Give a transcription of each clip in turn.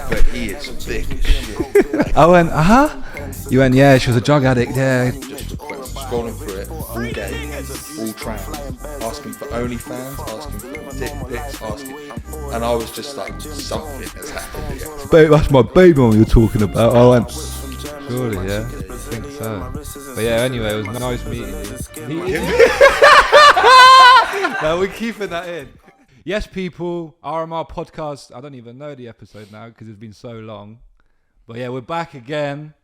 But he is thick as shit. I went, You went, yeah, she was a drug addict, yeah. Just scrolling through it, all gay, all trans, asking for OnlyFans, asking for dick pics, asking, and I was just like, something has happened here. Babe, that's my baby mum you're talking about. I went, surely, yeah, I think so. But yeah, anyway, it was nice meeting you. No, we're keeping that in. Yes, people, RMR podcast. I don't even know the episode now because it's been so long. But yeah, we're back again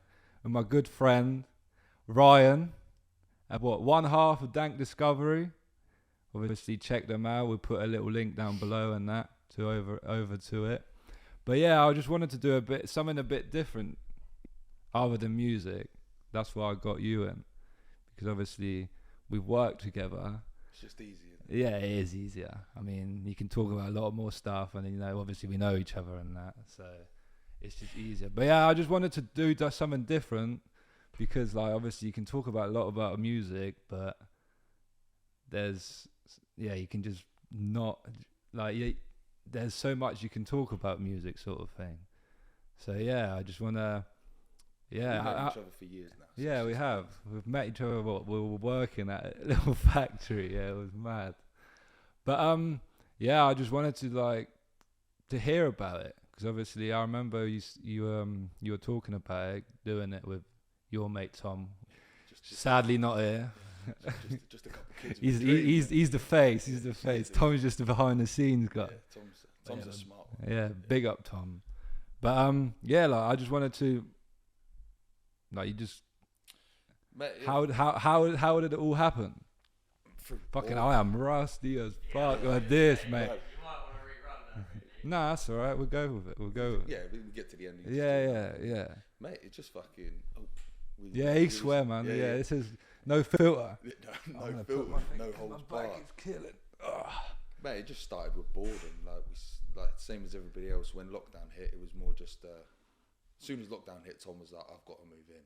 with my good friend Ryan. At one half of Dank Discovery. Obviously, check them out. We'll put a little link down below and that to over to it. But yeah, I just wanted to do something a bit different, other than music. That's why I got you in, because obviously we've worked together. It's just easier. Yeah, it is easier. I mean, you can talk about a lot more stuff, and obviously we know each other and that, so it's just easier. But yeah, I just wanted to do something different because, like, obviously you can talk about a lot about music, but you can just not there's so much you can talk about music, sort of thing. So yeah, I just wanna. Yeah, we've known each other for years now. So yeah, we have. We've met each other. We were working at a little factory. Yeah, it was mad. But I just wanted to hear about it because obviously I remember you were talking about it, doing it with your mate Tom. Sadly not here. Just a couple of kids. He's the face. He's the face. Tom's just the behind the scenes guy. Yeah, Tom's a smart one. Yeah, big up Tom. But I just wanted to. Like, you just, mate, how did it all happen? Fucking, I am rusty as fuck like this, mate. You might want to rerun that. Nah, that's all right. We'll go with it. Yeah, we can get to the end. Yeah. Mate, it just fucking. You swear, man. Yeah, this is no filter. No filter, no holds barred. It's killing. Mate, it just started with boredom. Like same as everybody else. When lockdown hit, it was more just. As soon as lockdown hit, Tom was like, "I've got to move in,"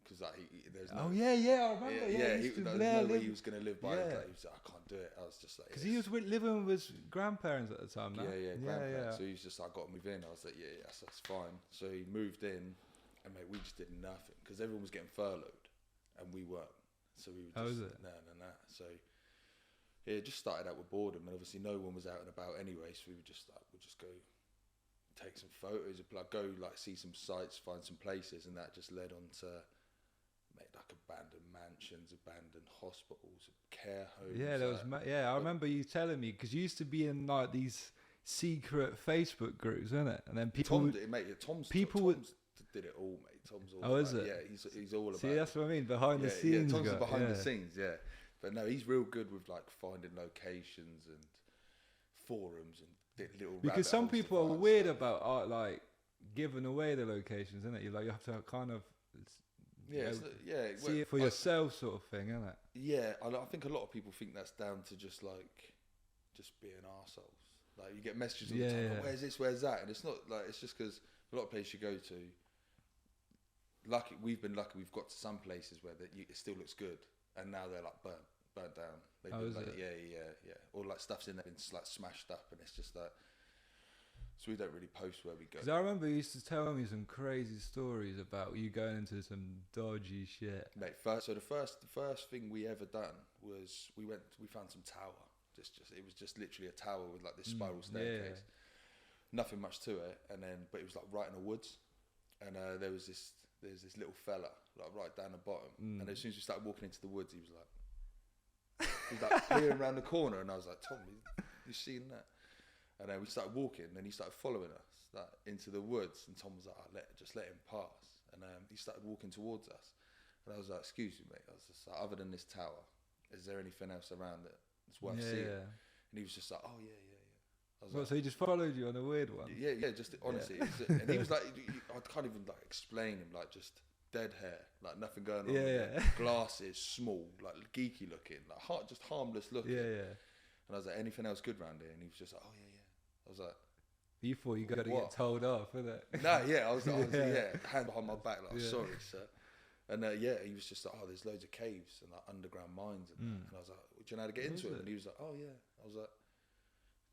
because there's no. Oh yeah, I remember. Yeah, there's no way he was gonna live by it. Like, he was like, "I can't do it." I was just like, because he was living with his grandparents at the time. No? Yeah, grandparents. So he was just like, "I got to move in." I was like, "Yeah, that's fine." So he moved in, and mate, we just did nothing because everyone was getting furloughed, and we weren't. So we were just no. So yeah, it just started out with boredom, and obviously no one was out and about anyway. So we were just like, we'll just go. Take some photos, go see some sites, find some places, and that just led on to abandoned mansions, abandoned hospitals, care homes. Yeah, there was. I remember you telling me because you used to be in like these secret Facebook groups, isn't it? And then people. Tom did it all, mate. Tom's all. Oh, is it? Yeah, he's all about. See, that's what I mean. Behind the scenes. Yeah, Tom's behind the scenes. Yeah, but no, he's real good with finding locations and forums and. Because some people are weird about art, giving away the locations, isn't it? You have to kind of see it for yourself, sort of thing, isn't it? Yeah, I think a lot of people think that's down to just being arseholes. Like you get messages all the time, where's this, where's that, and it's not it's just because a lot of places you go to. We've been lucky. We've got to some places where it still looks good, and now they're burnt down. Yeah. Or stuff's in there and it's smashed up, and it's just so we don't really post where we go. Because I remember you used to tell me some crazy stories about you going into some dodgy shit. Mate, the first thing we ever done was we found some tower. It was just literally a tower with this spiral staircase. Nothing much to it, but it was right in the woods, and there's this little fella right down the bottom, and as soon as we started walking into the woods, he was peering around the corner, and I was like, "Tom, you seen that?" And then we started walking, and he started following us into the woods, and Tom was like, "Just let him pass." And he started walking towards us, and I was like, "Excuse me, mate." I was just like, "Other than this tower, is there anything else around it that's worth seeing?" Yeah. And he was just like, "Oh yeah." I was so he just followed you on a weird one? Yeah. Just honestly, and he was like, I can't even explain him. Just dead hair, nothing going on. Yeah. Glasses, small, geeky looking, just harmless looking. Yeah. And I was like, anything else good round here? And he was just like, oh yeah. I was like, you thought you got to get told off, innit? No, yeah, I was hand behind my back, sorry, sir. And he was just like, oh, there's loads of caves and underground mines and that. And I was like, do you know how to get into it? And he was like, oh yeah. I was like,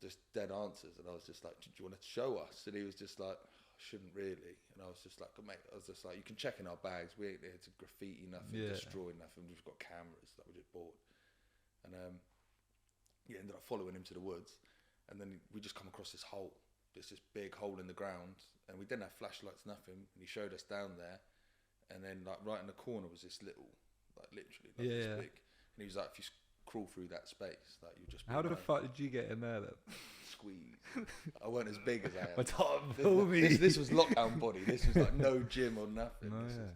just dead answers, and I was just like, "Do you want to show us?" And he was just like, "I shouldn't really." And I was just like, "Mate," I was just like, "You can check in our bags. We ain't here to graffiti nothing, destroy nothing. We've got cameras that we just bought." And he ended up following him to the woods, and then we just come across this hole. There's this big hole in the ground, and we didn't have flashlights, nothing. And he showed us down there, and then like right in the corner was this little, like literally like this big. And he was like, "If you crawl through that space, like you just." How the fuck did you get in there then? Squeeze. I weren't as big as I am. But Tom, this was lockdown body. This was like no gym or nothing. No,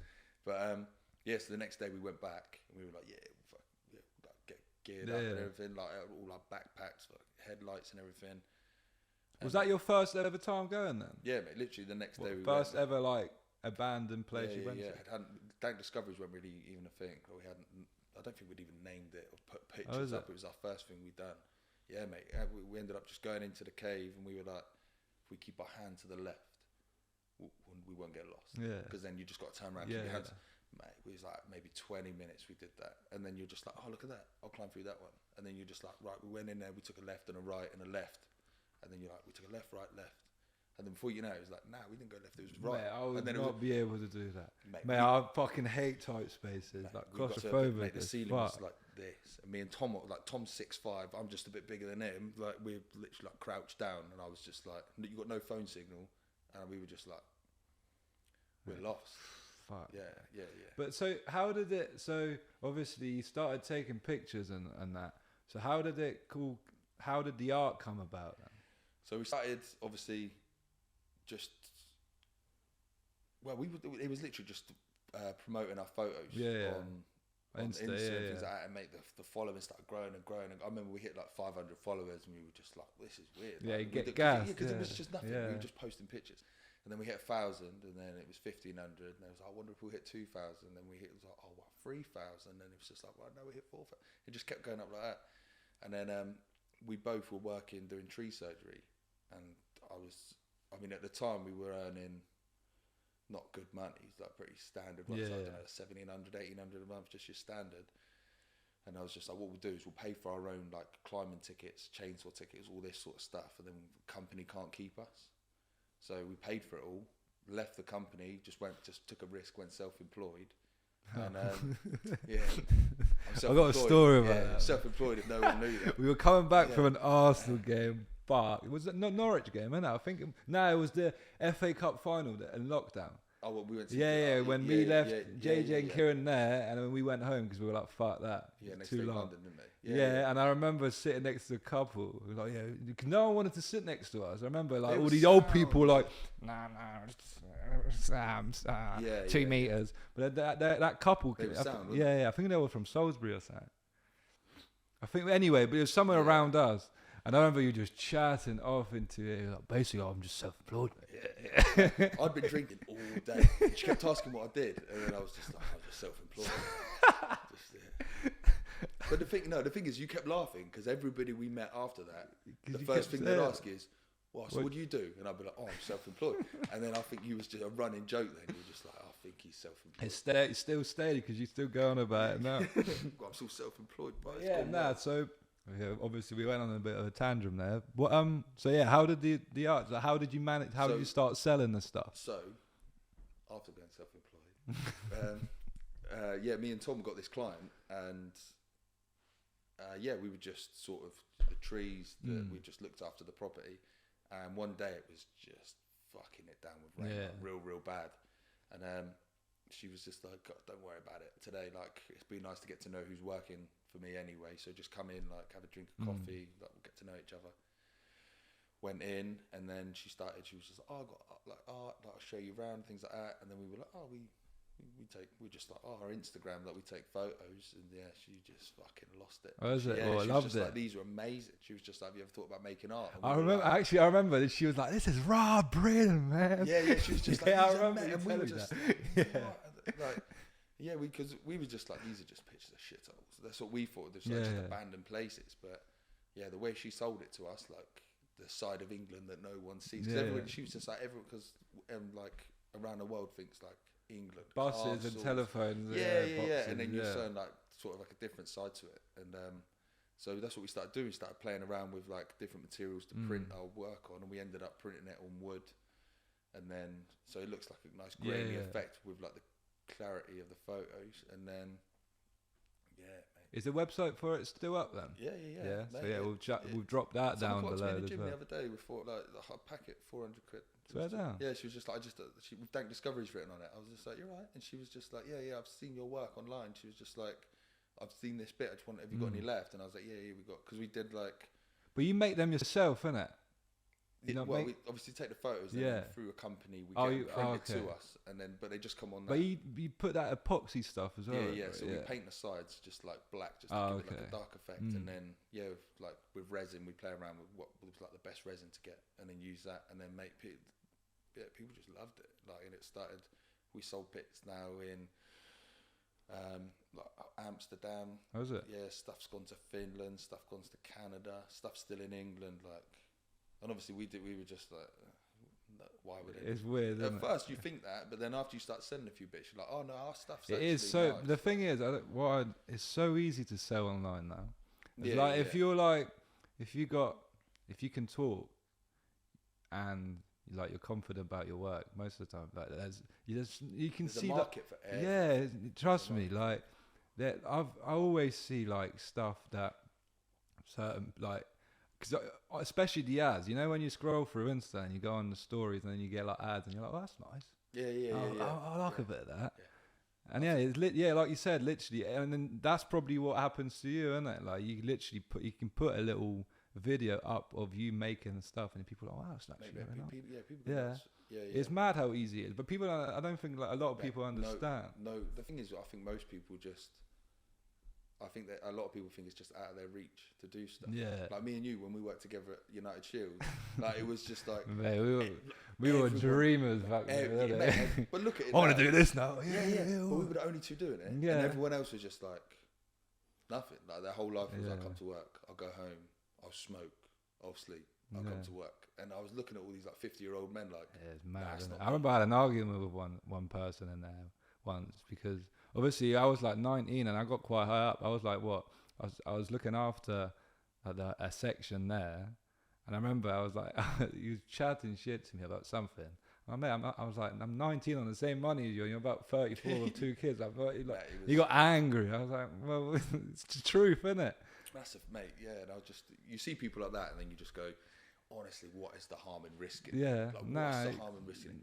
But so the next day we went back, and we were like, like get geared up and everything, like all our backpacks, like headlights and everything. Was that your first ever time going then? Yeah, mate. Literally the next day. First ever like abandoned place you went to? Yeah. Dank Discoveries weren't really even a thing. Or we hadn't. I don't think we'd even named it or put pictures up. It was our first thing we'd done. Yeah, mate. We ended up just going into the cave, and we were like, if we keep our hand to the left, we won't get lost. Yeah. Because then you just got to turn around. Yeah. Your hands. Mate, it was like maybe 20 minutes we did that, and then you're just like, oh, look at that. I'll climb through that one. And then you're just like, right. We went in there. We took a left and a right and a left. And then you're like, we took a left, right, left. And then before you know it, was like, nah, we didn't go left, it was right. Mate, I would and then not be able to do that. Mate, I fucking hate tight spaces. Mate, like claustrophobic. The ceiling was like this. And me and Tom, like Tom's 6'5", I'm just a bit bigger than him. Like we're literally like crouched down, and I was just like, you got no phone signal. And we were just like, we're lost. Fuck. Yeah. But so how did it, so obviously you started taking pictures and that. So how did the art come about then? So we started, obviously, it was literally just promoting our photos on Insta and things like that, and make the following started growing and growing. And I remember we hit like 500 followers, and we were just like, this is weird. Yeah, like, you get gassed. Because it was just nothing. Yeah. We were just posting pictures. And then we hit 1,000, and then it was 1,500, and it was like, I wonder if we'll hit 2,000. And then it was like, 3,000. And then it was just like, well, no, we hit 4,000. It just kept going up like that. And then we both were working doing tree surgery. And at the time we were earning not good money, like pretty standard ones, like, I don't know, 1,700, 1,800 a month, just your standard. And I was just like, what we'll do is we'll pay for our own like climbing tickets, chainsaw tickets, all this sort of stuff, and then the company can't keep us. So we paid for it all, left the company, just took a risk, went self-employed. And I got a story about that. Self-employed if no one knew that. We were coming back from an Arsenal game, but it was not Norwich game, innit? I think it was the FA Cup final in lockdown. Oh, well, we went to when we left JJ and Kieran there, and then we went home because we were like, fuck that. Yeah, next too day long. London, didn't they? Yeah, and I remember sitting next to a couple. We were like, no one wanted to sit next to us. I remember like all these old people were like, Sam, 2 meters. But that couple, I think they were from Salisbury or something. I think anyway, but it was somewhere around us. And I remember you just chatting off into it. Like, basically, I'm just self-employed. Yeah. I'd been drinking all day. She kept asking what I did, and then I was just like, I'm just self-employed. But the thing is, you kept laughing because everybody we met after that, the first thing they'd ask is, well, so what do you do? And I'd be like, oh, I'm self-employed. And then I think you was just a running joke then. You were just like, I think he's self-employed. It's still steady because you still going about it now. Well, I'm still self-employed. So obviously we went on a bit of a tantrum there. How did the art, how did you manage, did you start selling the stuff? So, after going self-employed, me and Tom got this client, and we were just sort of the trees that we just looked after the property, and one day it was just fucking it down with rain, like real bad, and she was just like, God, don't worry about it today, like it's been nice to get to know who's working for me anyway, so just come in, like have a drink of coffee, like we'll get to know each other. Went in, and then she was just like, oh, I got like art, like I'll show you around, things like that, and then we were like, oh, we just like, oh, our Instagram, like we take photos, and she just fucking lost it. Oh, is it? Yeah, I loved it. Like, these are amazing. She was just like, have you ever thought about making art? I remember that she was like, this is raw, brilliant, man. Yeah, she was just like, I remember you and we were just because we were just like, these are just pictures of shitholes. That's what we thought. There's just abandoned places, but the way she sold it to us, like the side of England that no one sees. She was just like, everyone, because like around the world thinks like England, buses castles, and telephones, boxes, and then you're showing like sort of like a different side to it, and So that's what we started doing. We started playing around with like different materials to print our work on, and we ended up printing it on wood, and then so it looks like a nice grainy effect with like the clarity of the photos, and then mate. Is the website for it still up then? Yeah. Mate, so we've dropped that down below me in the as gym well. the other day, we thought like a packet 400 quid. Swear down. Yeah, she was just like, she with Dank Discoveries written on it. I was just like, you're right, and she was just like, yeah, I've seen your work online. She was just like, I've seen this bit. I just want, have you got any left? And I was like, yeah, we got, because we did like. But you make them yourself, innit? We obviously take the photos through a company. We get them printed to us, and then but they just come on. But you put that epoxy stuff as well. Yeah. So we paint the sides just like black, just to give it like a dark effect, and then like with resin, we play around with what was like the best resin to get, and then use that, and then make people. Yeah, people just loved it. Like, and it started. We sold bits now in like Amsterdam. How is it? Yeah, stuff's gone to Finland, stuff gone to Canada, stuff's still in England. Like, and obviously we were just like, why would it? It's weird. At first you think that, but then after you start sending a few bits, you're like, oh no, our stuff's. It is so. Nice. The thing is, it's so easy to sell online now. It's if you're like, if you can talk, and like you're confident about your work most of the time, like you can see a market for everything. Yeah, trust me, like that. I always see like stuff that certain like. Because especially the ads, you know, when you scroll through Insta and you go on the stories and then you get like ads and you're like, oh, that's nice. Yeah. I like a bit of that. Yeah. And it's like you said, literally, and then that's probably what happens to you, isn't it? Like you literally can put a little video up of you making stuff, and people are like, wow, that's actually very nice. People It's mad how easy it is, but people, I don't think like a lot of people understand. No, the thing is, I think most people just. I think that a lot of people think it's just out of their reach to do stuff. Yeah. Like me and you, when we worked together at United Shield, like it was just like... Mate, we were dreamers back then. But look at it. I want to do this now. Yeah. But we were the only two doing it. Yeah. And everyone else was just like, nothing. Like their whole life was, I come to work, I'll go home, I'll smoke, I'll sleep, I'll come to work. And I was looking at all these like 50-year-old men like... Yeah, it's mad. I remember I had an argument with one person in there once because... Obviously, I was like 19 and I got quite high up. I was like, what? I was looking after a section there, and I remember I was like, he was chatting shit to me about something. I was like, I'm 19 on the same money as you, and you're about 34 with 2 kids. He got angry. I was like, well, it's the truth, isn't it? Massive, mate. Yeah, and I was just, you see people like that, and then you just go, honestly, what is the harm in risking? Yeah, what's the harm in risking?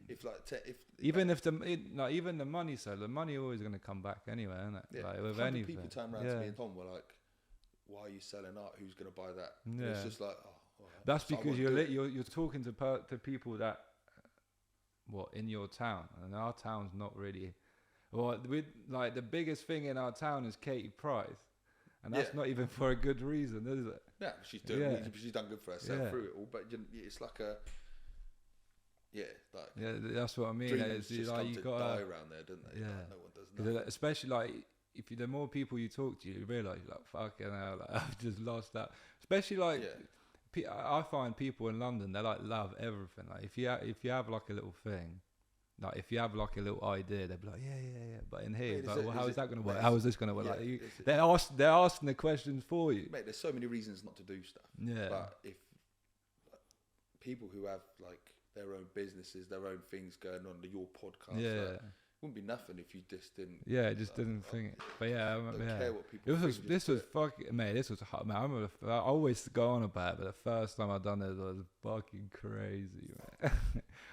Even the money, so the money always going to come back anyway, isn't it? Yeah. Like with anything. People turn around to me and Tom were like, "Why are you selling art? Who's going to buy that?" Yeah. It's just like, that's because you're talking to people that in your town, and our town's not really. Well, like the biggest thing in our town is Katie Price. And that's not even for a good reason, is it? Yeah, she's done good for herself through it all. But it's like that's what I mean. Dreamers just like you got die around there, don't they? Yeah, like, no one does nothing. Especially like the more people you talk to, you realise you're like fucking hell, like, I've just lost that. Especially like I find people in London, they like love everything. Like if you have like a little thing. Like if you have like a little idea, they'd be like, yeah. But in here, like, how is that going to work? How is this going to work? Like they're asking the questions for you. Mate, there's so many reasons not to do stuff. Yeah. But if people who have like their own businesses, their own things going on, your podcast, like, wouldn't be nothing if you just didn't. Yeah, just didn't think it. But yeah, I remember. Don't care what people. This was fucking mate. This was hot, man. I remember. I always go on about it, but the first time I done it was fucking crazy, man.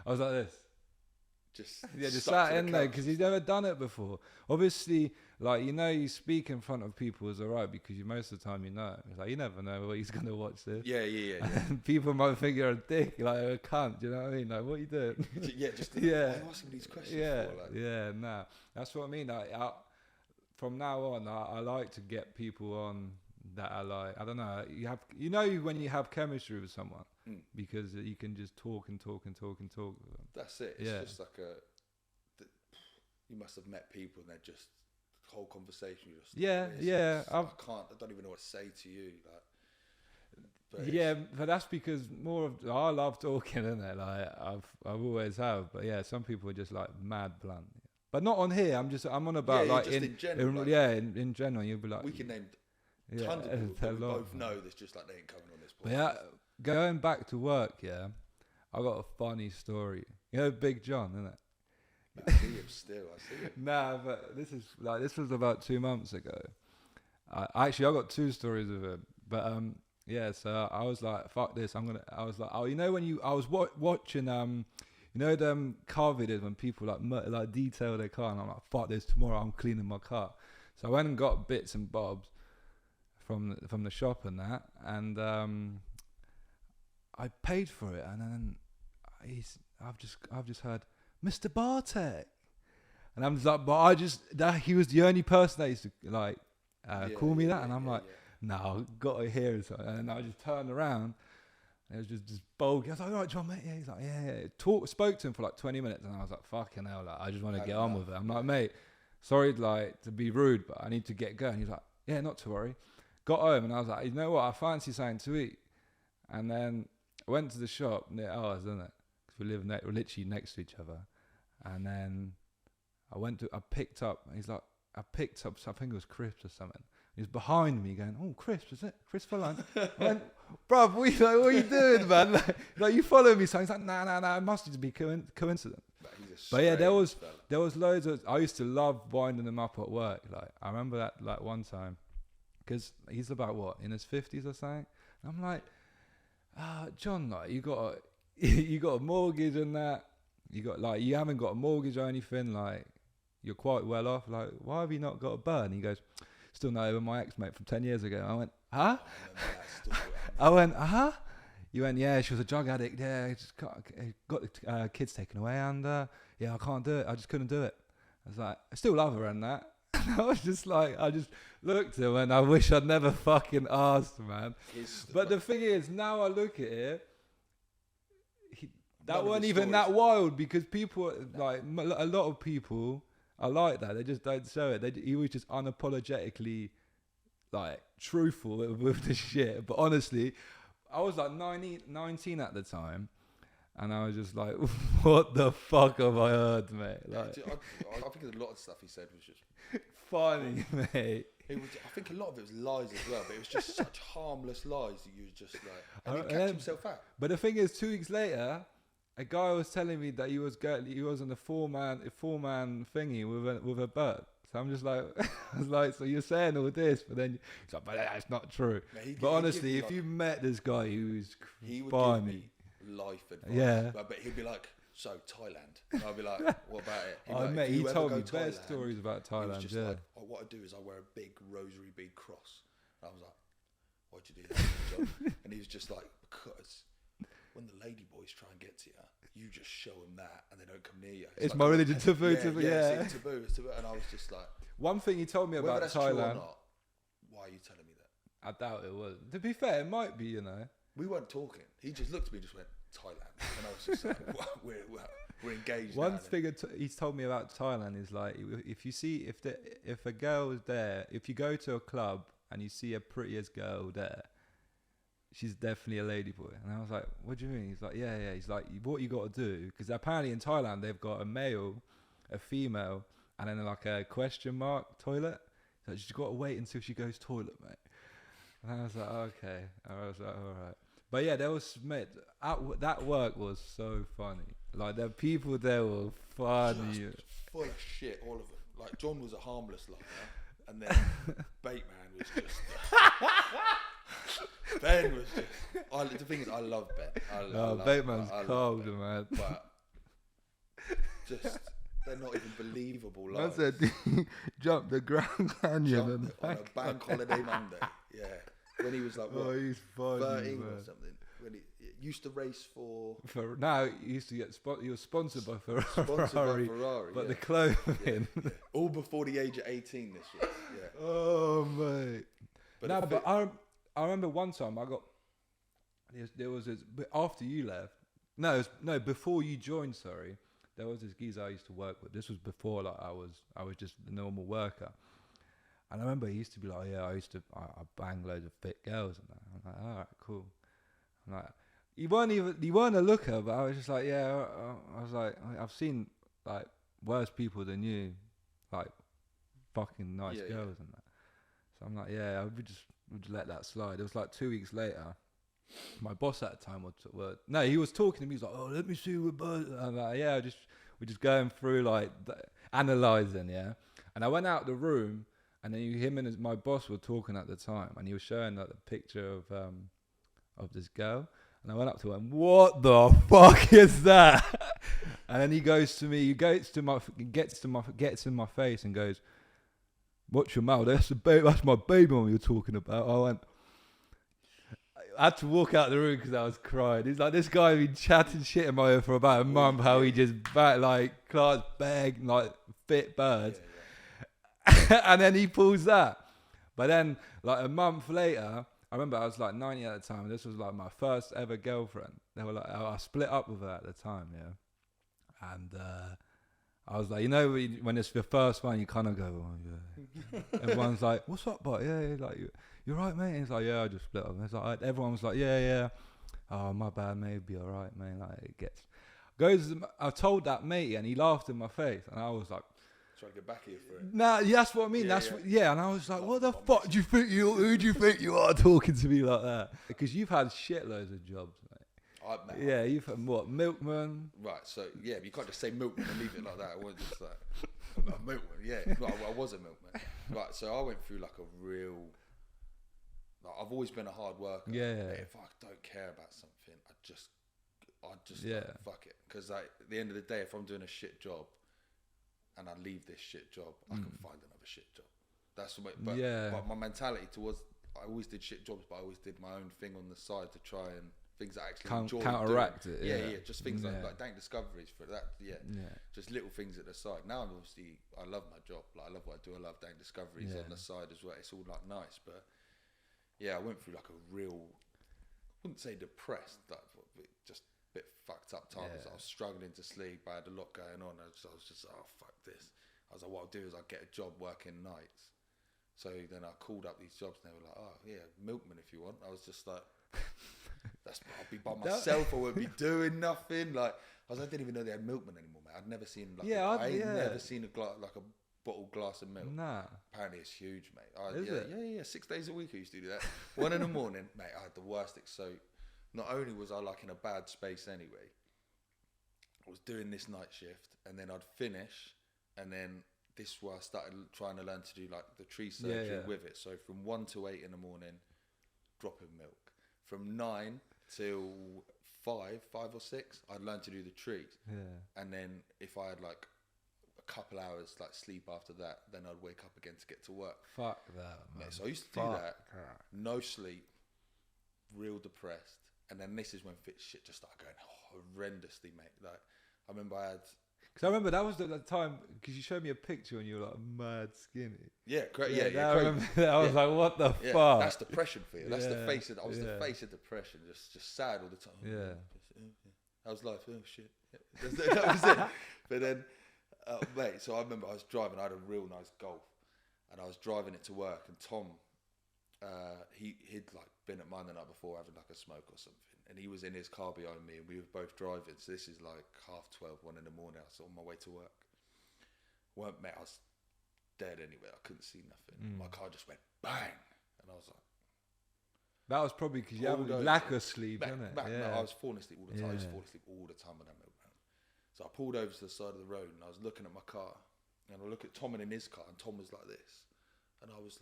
I was like this. Just sat in there because he's never done it before. Obviously, like you speak in front of people is alright because most of the time It's like you never know what he's gonna watch this. Yeah. And people might think you're a dick, like a cunt. Do you know what I mean? Like, what are you doing? Why are you asking these questions? Nah. That's what I mean. Like, from now on, I like to get people on that I like. I don't know. When you have chemistry with someone. Because you can just talk with them. That's it. It's just like you must have met people and they're just whole conversation. I don't even know what to say to you. But that's because I love talking, isn't it? Like I've always have. But yeah, some people are just like mad blunt. But not on here. I'm on about like in general. In general, you'll be like we can name tons of people that we both know that's just like they ain't coming on this podcast. But yeah, going back to work, yeah, I got a funny story. You know Big John, isn't it? I see him still. I see him. Nah, but this was about 2 months ago. Actually, I got 2 stories of him. But yeah, so I was like, fuck this. I was like, oh, you know when I was watching you know them car videos when people like detail their car, and I'm like, fuck this. Tomorrow I'm cleaning my car. So I went and got bits and bobs from the shop and that, and I paid for it, and then I've just heard Mr. Bartek, and I'm just like, but he was the only person that used to like call me that, and I'm like, no, got to hear it, and I just turned around. It was just this bulky. I was like, all right, John, mate. Yeah, he's like, yeah. Spoke to him for like 20 minutes, and I was like, fucking hell, like, I just want to get on with it. I'm like, mate, sorry, like, to be rude, but I need to get going. He's like, yeah, not to worry. Got home, and I was like, you know what? I fancy something to eat. And then I went to the shop near ours, isn't it? Because we live literally next to each other. And then I picked up, and he's like, I think it was crisps or something. He was behind me going, oh, crisps, is it? Crisps for lunch? I went, bruv, what are you doing, man? Like you follow me. So he's like, nah, it must just be coincidence. But yeah, there was loads of, I used to love winding them up at work. Like, I remember that like one time, because he's about what, in his 50s or something? And I'm like, John, like you got a mortgage and that. You haven't got a mortgage or anything. Like, you're quite well off. Like, why have you not got a burn? He goes, still know over my ex-mate from 10 years ago. I went, huh? I went, huh? You went, yeah, she was a drug addict. Yeah, just got the kids taken away, and yeah, I can't do it. I just couldn't do it. I was like, I still love her and that. I was just like, I just looked at him and I wish I'd never fucking asked, man. But the thing is, now I look at it, that wasn't even that wild, because people, like a lot of people are like that. They just don't show it. He was just unapologetically like truthful with the shit. But honestly, I was like 19 at the time, and I was just like, what the fuck have I heard, mate? Like, I think a lot of stuff he said was just funny, mate. I think a lot of it was lies as well, but it was just such harmless lies that you was just like, and he catch himself out. But the thing is, 2 weeks later, a guy was telling me that he was on a four-man thingy with a bird. So I'm just like, I was like, so you're saying all this, but then he's like, but that's not true. But honestly, if you met this guy who's he would funny, give me life advice. Yeah. But he'd be like, so Thailand, and I'd be like, what about it? Oh, like, mate, he told me best stories about Thailand. He was just like, what I do is I wear a big rosary bead cross. And I was like, why'd you do that, John? And he was just like, because when the lady boys try and get to you, you just show them that, and they don't come near you. It's like, my religion, taboo. It's taboo. And I was just like, one thing he told me about that's Thailand. True or not, why are you telling me that? I doubt it was. To be fair, it might be, you know. We weren't talking. He just looked at me and just went, Thailand. And I was just like, we're engaged. One thing he's told me about Thailand is like, if a girl is there, if you go to a club and you see a prettiest girl there, she's definitely a ladyboy. And I was like, what do you mean? He's like, yeah. He's like, what you got to do, because apparently in Thailand they've got a male, a female, and then like a question mark toilet. So you got to wait until she goes toilet, mate. And I was like, okay. I was like, all right. But yeah, that work was so funny. Like, the people there were funny. Just full of shit, all of them. Like, John was a harmless liar, and then Bateman was just... Ben was just... the thing is, I love Ben. Bateman's cold, man. But just... They're not even believable lies. I said, jump the Grand Canyon on a bank holiday Monday. Yeah. When he was like, what, he's funny, 13 man. or something. When he used to race for... Now, he used to get... He was sponsored by Ferrari. But yeah. the clothing... Yeah. All before the age of 18 this year. Yeah. Oh, mate. But I remember one time I got... There was this... After you left... No, before you joined, sorry. There was this geezer I used to work with. This was before like I was just a normal worker. And I remember he used to be like, yeah, I bang loads of fit girls and that. I'm like, all right, cool. I'm like, you weren't a looker, but I was just like, yeah. I was like, I've seen like worse people than you, like fucking nice girls and that. So I'm like, yeah, I would just would let that slide. It was like 2 weeks later. My boss at the time he was talking to me. He's like, "Oh, let me see what buzz." I'm like, "Yeah, we're just going through like analyzing, yeah." And I went out the room, and then him and my boss were talking at the time, and he was showing like the picture of this girl, and I went up to him, "What the fuck is that?" And then he goes to me, gets in my face and goes, "Watch your mouth. That's my baby mum you're talking about." I had to walk out the room because I was crying. He's like, this guy been chatting shit in my ear for about a month, how he just like class bag, like fit birds. Yeah. And then he pulls that. But then like a month later, I remember I was like 90 at the time. And this was like my first ever girlfriend. They were like, I split up with her at the time, yeah. And I was like, when it's the first one, you kind of go, "Oh yeah." Everyone's like, "What's up, bud? Yeah, like you're right, mate." And he's like, "Yeah, I just split up." And it's like everyone was like, "Yeah. Oh, my bad, mate. Be all right, man." Like it goes. I told that mate, and he laughed in my face, and I was like, "Trying to get back at you for it." Nah, that's what I mean. And I was like, "What the fuck do you think who do you think you are talking to me like that?" Because you've had shitloads of jobs, mate. Yeah, you've had what, milkman? Right, so yeah, but you can't just say milkman and leave it like that. I wasn't just like a milkman. Yeah, I was a milkman. Right, so I went through like a real. Like, I've always been a hard worker. Yeah. If I don't care about something, I just yeah. like, fuck it. Because like, at the end of the day, if I'm doing a shit job, and I leave this shit job, I can find another shit job. That's the way. But my mentality towards, I always did shit jobs, but I always did my own thing on the side to try and things that I actually enjoy counteract doing. it. Yeah, just things like Dank Discoveries for that. Yeah, just little things at the side. Now I'm obviously, I love my job. Like I love what I do. I love Dank Discoveries on the side as well. It's all like nice, but yeah, I went through like a real, I wouldn't say depressed, like just a bit fucked up times. I was struggling to sleep. I had a lot going on. I was just, oh fuck this. I was like, what I'll do is I'll get a job working nights. So then I called up these jobs, and they were like, "Oh yeah, milkman if you want." I was just like, I'll be by myself. I won't be doing nothing. Like I didn't even know they had milkman anymore, mate. I'd never seen like I'd never seen like a bottled glass of milk. Nah. Apparently it's huge, mate. Is it? Yeah. 6 days a week I used to do that. 1 in the morning, mate. I had the worst. So not only was I like in a bad space anyway, I was doing this night shift, and then I'd finish, and then this is where I started trying to learn to do like the tree surgery with it. So from 1 to 8 in the morning, dropping milk. From 9 till 5 or 6, I'd learn to do the trees. Yeah. And then if I had like a couple hours like sleep after that, then I'd wake up again to get to work. Fuck that, man. Yeah, so I used to do that. No sleep, real depressed. And then this is when shit just started going horrendously, mate. Like I remember because I remember that was the time, because you showed me a picture and you were like mad skinny. Yeah, great. I remember that. I was like, what the fuck? That's depression for you. That's the face of. I was the face of depression, just sad all the time. Yeah. I was like, oh shit. Yeah. That was it. But then, mate. So I remember I was driving. I had a real nice Golf, and I was driving it to work. And Tom, he'd like been at mine the night before having like a smoke or something. And he was in his car behind me, and we were both driving. So this is like 12:30, 1 in the morning. I was on my way to work. Mate, I was dead anyway. I couldn't see nothing. My car just went bang, and I was like, that was probably because you have lack of sleep, isn't it? No, I was falling asleep all the time. I used to fall asleep all the time on that milk man. So I pulled over to the side of the road, and I was looking at my car, and I look at Tom in his car, and Tom was like this, and I was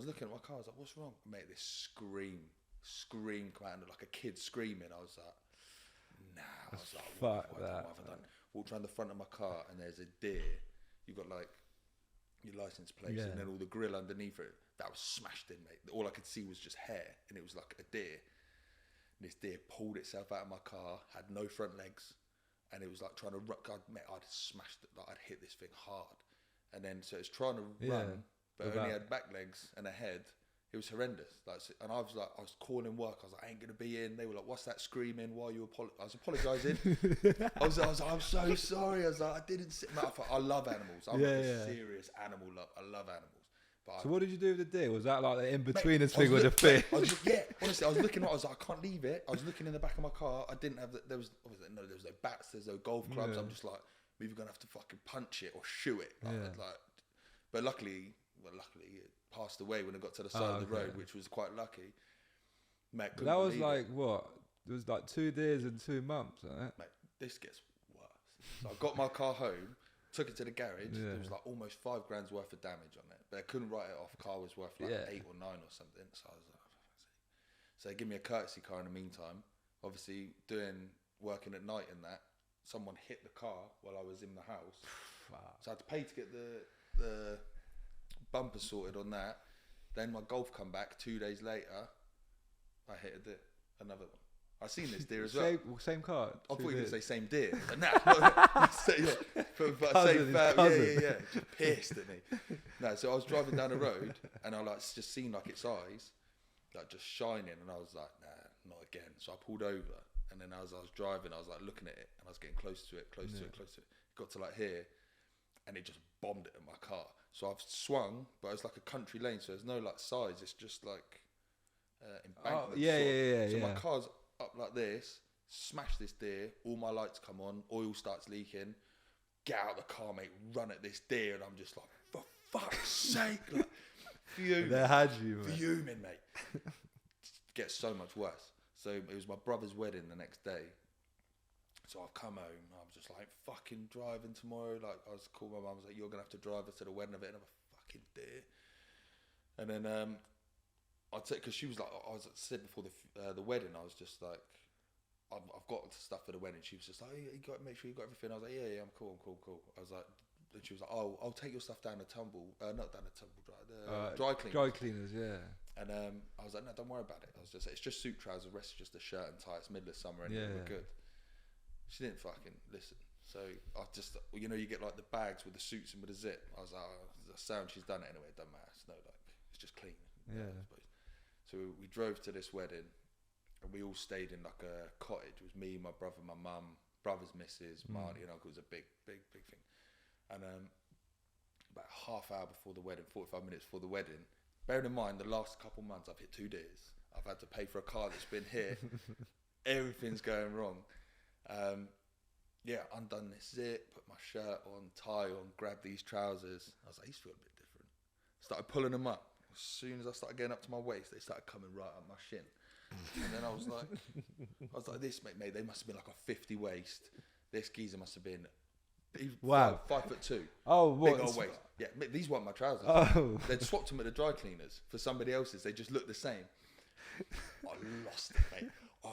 looking at my car. I was like, what's wrong? Mate, this scream come out like a kid screaming. I was like, nah. I was like, what have I done? Walked around the front of my car, and there's a deer. You've got like your license plates, and then all the grill underneath it. That was smashed in, mate. All I could see was just hair, and it was like a deer. And this deer pulled itself out of my car, had no front legs, and it was like trying to run. I'd smashed it, like I'd hit this thing hard. And then so it's trying to run, but only had back legs and a head. It was horrendous. And I was calling work. I was like, I ain't gonna be in. They were like, what's that screaming? Why are you I was apologising. I was like, I'm so sorry. I was like, I didn't sit. I love animals. I'm a serious animal love. I love animals. But so what did you do with the deer? Was that like the in-betweeners thing with the fish? Honestly, I was looking. I was like, I can't leave it. I was looking in the back of my car. I didn't have. There was no bats. There's no golf clubs. I'm just like, we're either gonna have to fucking punch it or shoot it. But luckily, well, luckily it passed away when it got to the side of the road, which was quite lucky. Mate, that was like what? It was like 2 days and 2 months, right? Mate, this gets worse. So I got my car home, took it to the garage. There was like almost £5,000 worth of damage on it, but I couldn't write it off. Car was worth like 8 or 9 or something. So I was like, so they give me a courtesy car in the meantime. Obviously, working at night and that, someone hit the car while I was in the house. So I had to pay to get the bumper sorted on that. Then my Golf come back 2 days later. I hit another one. I seen this deer as well. Same car. I thought you were going to say same deer. But nah, same yeah. Just pissed at me. No, so I was driving down the road and I like just seen like its eyes, like just shining, and I was like, nah, not again. So I pulled over, and then as I was driving, I was like looking at it, and I was getting close to it. It got to like here, and it just bombed it in my car. So I've swung, but it's like a country lane, so there's no like sides. It's just like embankment. So my car's up like this, smash this deer, all my lights come on, oil starts leaking, get out of the car, mate, run at this deer, and I'm just like, for fuck's sake, like, fuming. They had you, mate. Fuming, mate. It gets so much worse. So it was my brother's wedding the next day. So I've come home, I was just like, fucking driving tomorrow. Like, I was calling my mum, I was like, you're going to have to drive us to the wedding of another fucking deer. And then, I'd say, because she was like, I said before the wedding, I was just like, I've got stuff for the wedding. She was just like, hey, make sure you got everything. I was like, yeah, I'm cool. I was like, and she was like, oh, I'll take your stuff down the not down the tumble dry, dry cleaners. Dry cleaners, yeah. And I was like, no, don't worry about it. It's just suit trousers, the rest is just a shirt and tie. It's middle of summer and we're good. She didn't fucking listen. So I just, you get like the bags with the suits and with the zip. I was like, the sound, she's done it anyway. It doesn't matter. It's just clean. Yeah. I suppose. So we drove to this wedding, and we all stayed in like a cottage. It was me, my brother, my mum, brother's missus, Marty and uncle. It was a big thing. And about half hour before the wedding, 45 minutes before the wedding, bearing in mind the last couple months I've hit 2 deers. I've had to pay for a car that's been hit. Everything's going wrong. Undone this zip, put my shirt on, tie on, grabbed these trousers. I was like, these feel a bit different. Started pulling them up. As soon as I started getting up to my waist, they started coming right up my shin. And then I was like, this mate, they must have been like a 50 waist. This geezer must have been 5'2". Oh, what? Big old waist. Yeah, these weren't my trousers. Oh. They'd swapped them at the dry cleaners for somebody else's. They just looked the same. I lost it, mate. I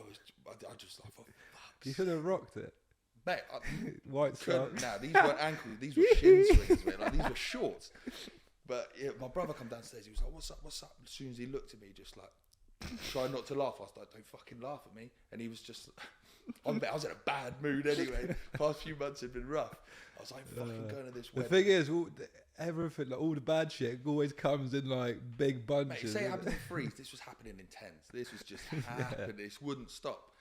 just like, for fuck's You should have rocked it. Mate, white socks. Nah, these weren't ankles. These were shin swings, mate. Like, these were shorts. But yeah, my brother come downstairs. He was like, what's up? As soon as he looked at me, just like, try not to laugh. I was like, don't fucking laugh at me. And he was just, I was in a bad mood anyway. Past few months had been rough. I was like, fucking going to this wedding. The thing is, everything, like all the bad shit always comes in like big bunches. Mate, say it happened in threes. This was happening in tens. This was just happening. This wouldn't stop.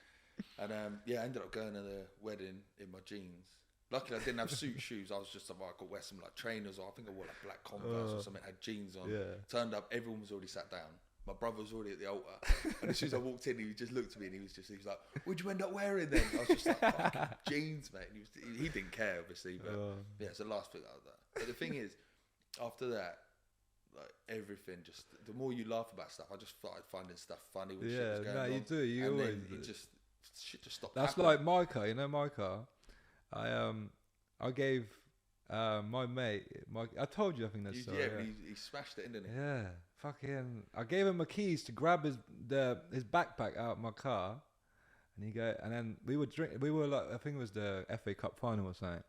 And I ended up going to the wedding in my jeans. Luckily, I didn't have suit shoes. I was just like, I could wear some like trainers, or I think I wore like black Converse or something. Had jeans on. Yeah. Turned up, everyone was already sat down. My brother was already at the altar, and as soon as I walked in, he just looked at me and he was like, "What'd you end up wearing then?" I was just like, "Fucking jeans, mate." And he didn't care, obviously, but yeah, it's the last thing like that. But the thing is, after that, like everything, just the more you laugh about stuff, I just started finding stuff funny when shit was going on. You do. You and always then do. Shit just stopped. That's happening. like my car. You know my car. I gave my mate. I told you, I think that's story. Yeah, he smashed it, didn't he? Yeah, fucking. I gave him my keys to grab his backpack out of my car, and then we would drink. We were like, I think it was the FA Cup final or something,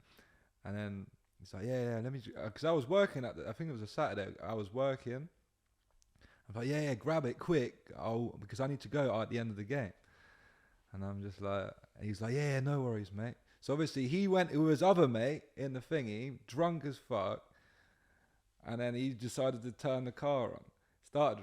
and then he's like, yeah, let me, because I was working I think it was a Saturday. I was working. I was like, yeah, grab it quick, because I need to go at the end of the game. And I'm just like, he's like, yeah, no worries, mate. So obviously he went with his other mate in the thingy, drunk as fuck, and then he decided to turn the car on.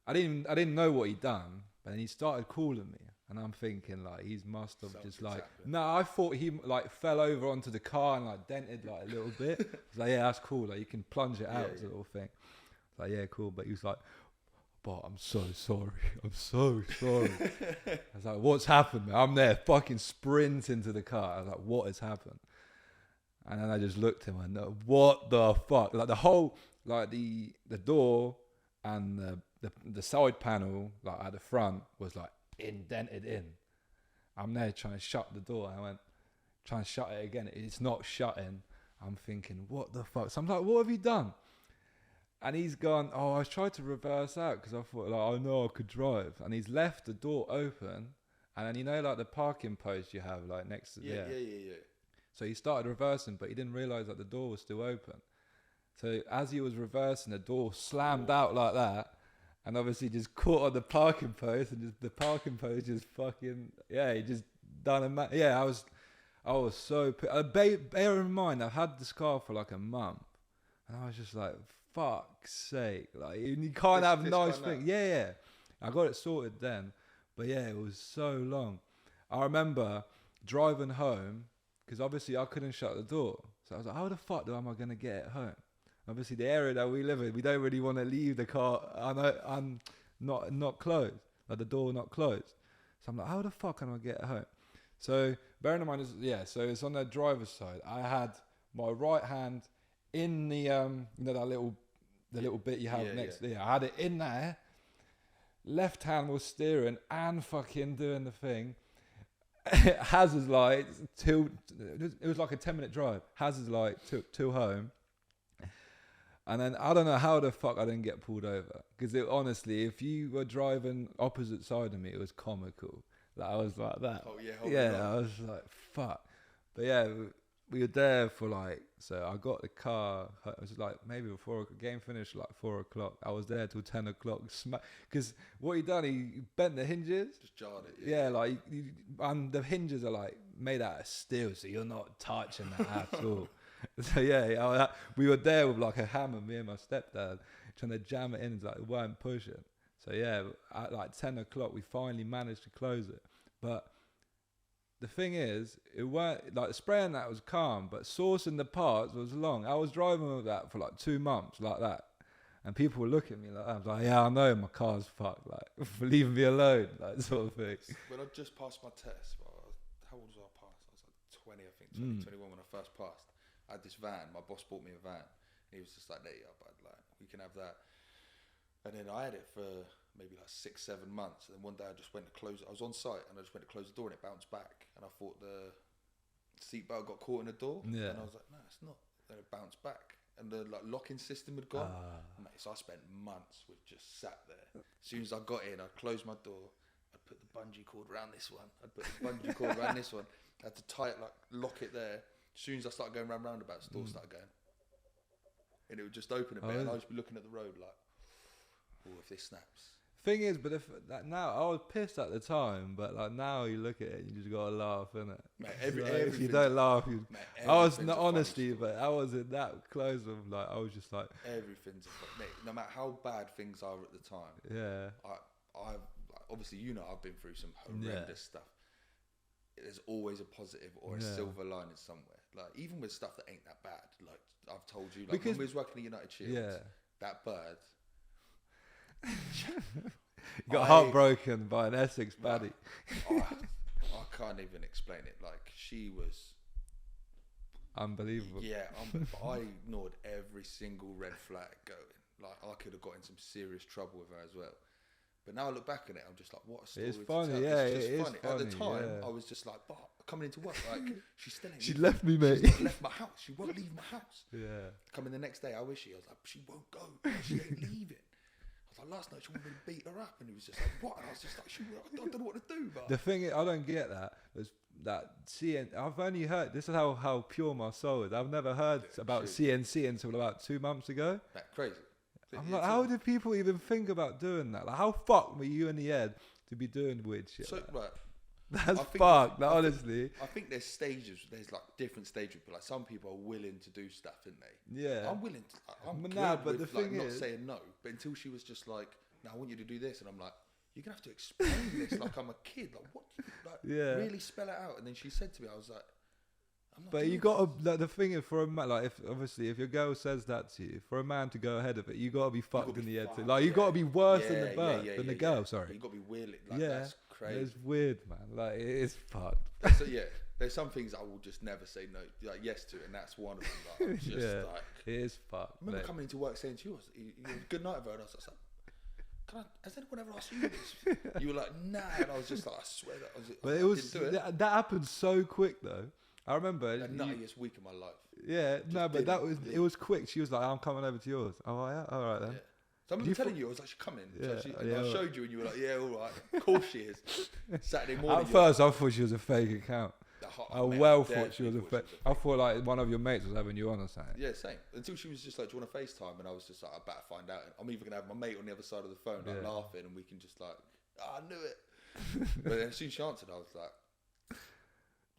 I didn't know what he'd done, but then he started calling me, and I'm thinking like he must have just like, no, I thought he like fell over onto the car and like dented like a little bit. I was like, yeah, that's cool. Like you can plunge it out, the little thing. I was like, yeah, cool. But he was like, but I'm so sorry. I'm so sorry. I was like, what's happened, man? I'm there fucking sprinting to the car. I was like, what has happened? And then I just looked at him and went, what the fuck? Like the whole, like the door and the side panel, like at the front, was like indented in. I'm there trying to shut the door. I went, trying to shut it again. It's not shutting. I'm thinking, what the fuck? So I'm like, what have you done? And he's gone, oh, I tried to reverse out because I thought, like, I know I could drive. And he's left the door open. And then, you know, like the parking post you have, like next to yeah. So he started reversing, but he didn't realise that the door was still open. So as he was reversing, the door slammed out like that. And obviously just caught on the parking post. And just the parking post just fucking, he just done a... I was so... Bear in mind, I've had this car for like a month. And I was just like, fuck's sake. Like, you can't have nice things. Yeah. I got it sorted then. But yeah, it was so long. I remember driving home, because obviously I couldn't shut the door. So I was like, how the fuck am I going to get it home? Obviously the area that we live in, we don't really want to leave the car not closed. Like the door not closed. So I'm like, how the fuck can I get it home? So bearing in mind, so it's on the driver's side. I had my right hand in the, that little bit you have next to there. I had it in there. Left hand was steering and fucking doing the thing. Hazard light till it was like a 10-minute drive. Hazard light till home. And then I don't know how the fuck I didn't get pulled over. Because honestly, if you were driving opposite side of me, it was comical. Like I was like that. Oh yeah. I was like, fuck. But yeah, we were there for like, so I got the car. It was like maybe before the game finished, like 4 o'clock. I was there till 10 o'clock. Because what he done, he bent the hinges. Just jarred it. Yeah, like, and the hinges are like made out of steel, so you're not touching that at all. So yeah, we were there with like a hammer, me and my stepdad, trying to jam it in, like we weren't pushing. So yeah, at like 10 o'clock, we finally managed to close it. But the thing is, it weren't like spraying that was calm, but sourcing the parts was long. I was driving with that for like 2 months, like that, and people were looking at me like that. I was like, yeah, I know my car's fucked, like for leaving me alone, like sort of thing. When I just passed my test, how old was I passed? I was like 20, I think, 21 when I first passed. I had this van. My boss bought me a van. And he was just like, there you are, bud. Like, we can have that. And then I had it for maybe like 6-7 months. And then one day I just went to close it. I was on site and I just went to close the door and it bounced back. And I thought the seatbelt got caught in the door. Yeah. And I was like, no, it's not. Then it bounced back. And the like locking system had gone. Mate, so I spent months with just sat there. As soon as I got in, I'd close my door. I'd put the bungee cord around this one. I'd put the bungee cord around this one. I had to tie it, like lock it there. As soon as I started going round roundabouts, the door started going. And it would just open a bit, and I'd just be looking at the road like, oh, if this snaps. Thing is, but if that now, I was pissed at the time, but like now you look at it, you just gotta laugh, innit? Mate, if you don't laugh, I was not honestly, but I wasn't that close of like, I was just like, everything's mate. No matter how bad things are at the time. Yeah. I obviously, you know, I've been through some horrendous stuff. There's always a positive or a silver lining somewhere. Like even with stuff that ain't that bad. Like I've told you, like because when we was working at United Shields, that bird got heartbroken by an Essex baddie. I can't even explain it. Like she was unbelievable. Yeah, I ignored every single red flag going. Like I could have got in some serious trouble with her as well. But now I look back on it, I'm just like, what a story. It's funny, it's just funny. At the time, I was just like, but coming into work, like, she's still ain't She left me, mate. She's left my house. She won't leave my house. Yeah. Coming the next day, I was like, she won't go. She ain't leaving. I was like, last night she wanted me to beat her up. And he was just like, what? And I was just like, I don't know what to do. But the thing is, I don't get that. I've only heard, this is how pure my soul is. I've never heard about CNC until about 2 months ago. That crazy. I'm like, how do people even think about doing that? Like, how fucked were you in the head to be doing weird shit? So, like right. That's fucked, honestly. I think there's stages, there's like different stages. But like some people are willing to do stuff, aren't they? Yeah. I'm willing to, I'm good but with the thing not is, saying no. But until she was just like, no, I want you to do this. And I'm like, you're going to have to explain this like I'm a kid. Like, what? Really spell it out. And then she said to me, I was like, but you got to, like, the thing is, for a man, like, if your girl says that to you, for a man to go ahead of it, you got to be fucked in the head too. Like, you got to be worse than the bird, than the girl. Sorry, you got to be weird. Like, that's crazy. It's weird, man. Like, it is fucked. So there's some things I will just never say no, like yes to, and that's one of them. Like, I'm just like, it is fucked. I remember coming into work saying to you, "Good night, bro." And I was like, has anyone ever asked you this? You were like, nah, and I was just like, I swear that. But it was that happened so quick though. I remember the nuttiest week of my life. Yeah, no, but it was quick. She was like, I'm coming over to yours. Oh yeah, all right then. Yeah. So I remember telling you, I was like, she's coming. Yeah, so I showed you, and you were like, yeah, all right. Of course she is. Saturday morning. At first, I thought she was a fake account. I thought she was a fake. I thought like one of your mates was having you on or something. Yeah, same. Until she was just like, do you want to FaceTime? And I was just like, I better find out. I'm either gonna have my mate on the other side of the phone, like laughing, and we can just like, I knew it. But then as soon as she answered, I was like,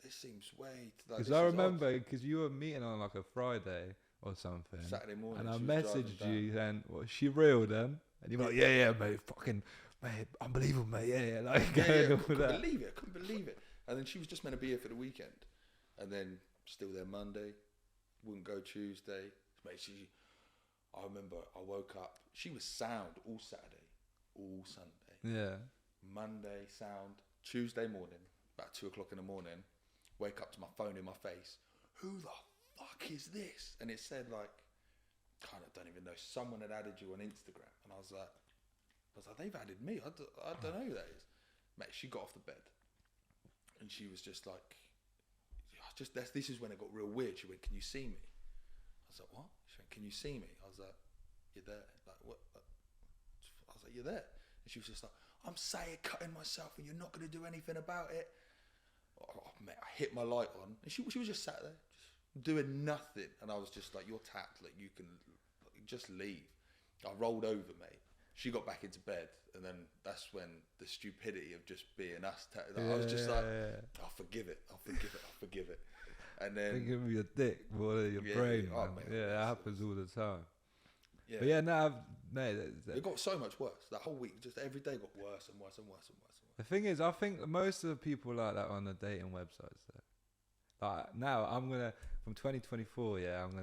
this seems way. Because I remember, because you were meeting on like a Friday or something. Saturday morning. And I messaged you then. Well, she real then, and you were like, yeah, mate, fucking, mate, unbelievable, mate, yeah, like, I couldn't believe it. And then she was just meant to be here for the weekend, and then still there Monday, wouldn't go Tuesday. Mate, I remember I woke up. She was sound all Saturday, all Sunday. Yeah. Monday sound. Tuesday morning, about 2:00 in the morning, wake up to my phone in my face. Who the fuck is this? And it said like, kind of don't even know. Someone had added you on Instagram, and I was like, they've added me. I don't know who that is. Mate, she got off the bed, and she was just like, this is when it got real weird. She went, "Can you see me?" I was like, "What?" She went, "Can you see me?" I was like, "You're there." Like what? I was like, "You're there." And she was just like, "I'm saying cutting myself, and you're not going to do anything about it." Oh, mate, I hit my light on, and she was just sat there, just doing nothing, and I was just like, "You're tapped. Like you can just leave." I rolled over, mate. She got back into bed, and then that's when the stupidity of just being us. I was just like, "I'll forgive it. And then think of your dick, more than your brain. Oh, mate, that happens all the time. Yeah. But yeah, no, mate. It got so much worse. That whole week, just every day got worse and worse and worse and worse. The thing is, I think most of the people like that on the dating websites. Like now, from 2024. Yeah, I'm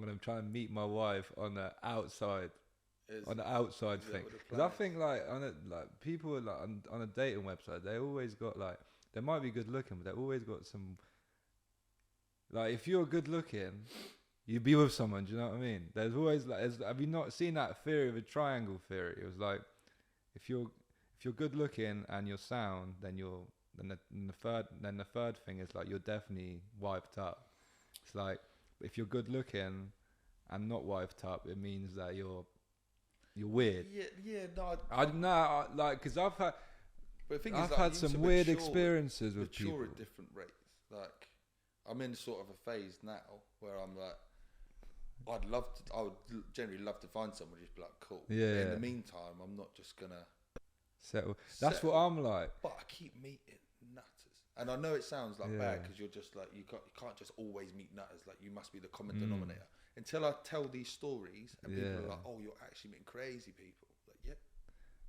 gonna try and meet my wife on the outside. On the outside thing, because I think like people like on a dating website, they always got like, they might be good looking, but they always got some, like, if you're good looking, you be with someone. Do you know what I mean? There's always like, have you not seen that theory of a triangle theory? It was like, if you're good looking and you're sound, then the third thing is like, you're definitely wiped up. It's like, if you're good looking and not wiped up, it means that you're weird. No. I don't know, like, because I've like, had some weird experiences with people. Mature at different rates. Like, I'm in sort of a phase now where I'm like, I would generally love to find someone who's like cool. Yeah. But in the meantime, I'm not just gonna settle. That's what I'm like. But I keep meeting nutters, and I know it sounds like bad because you're just like you can't just always meet nutters. Like, you must be the common denominator. Until I tell these stories and people are like, "Oh, you're actually meeting crazy people." Like, yeah.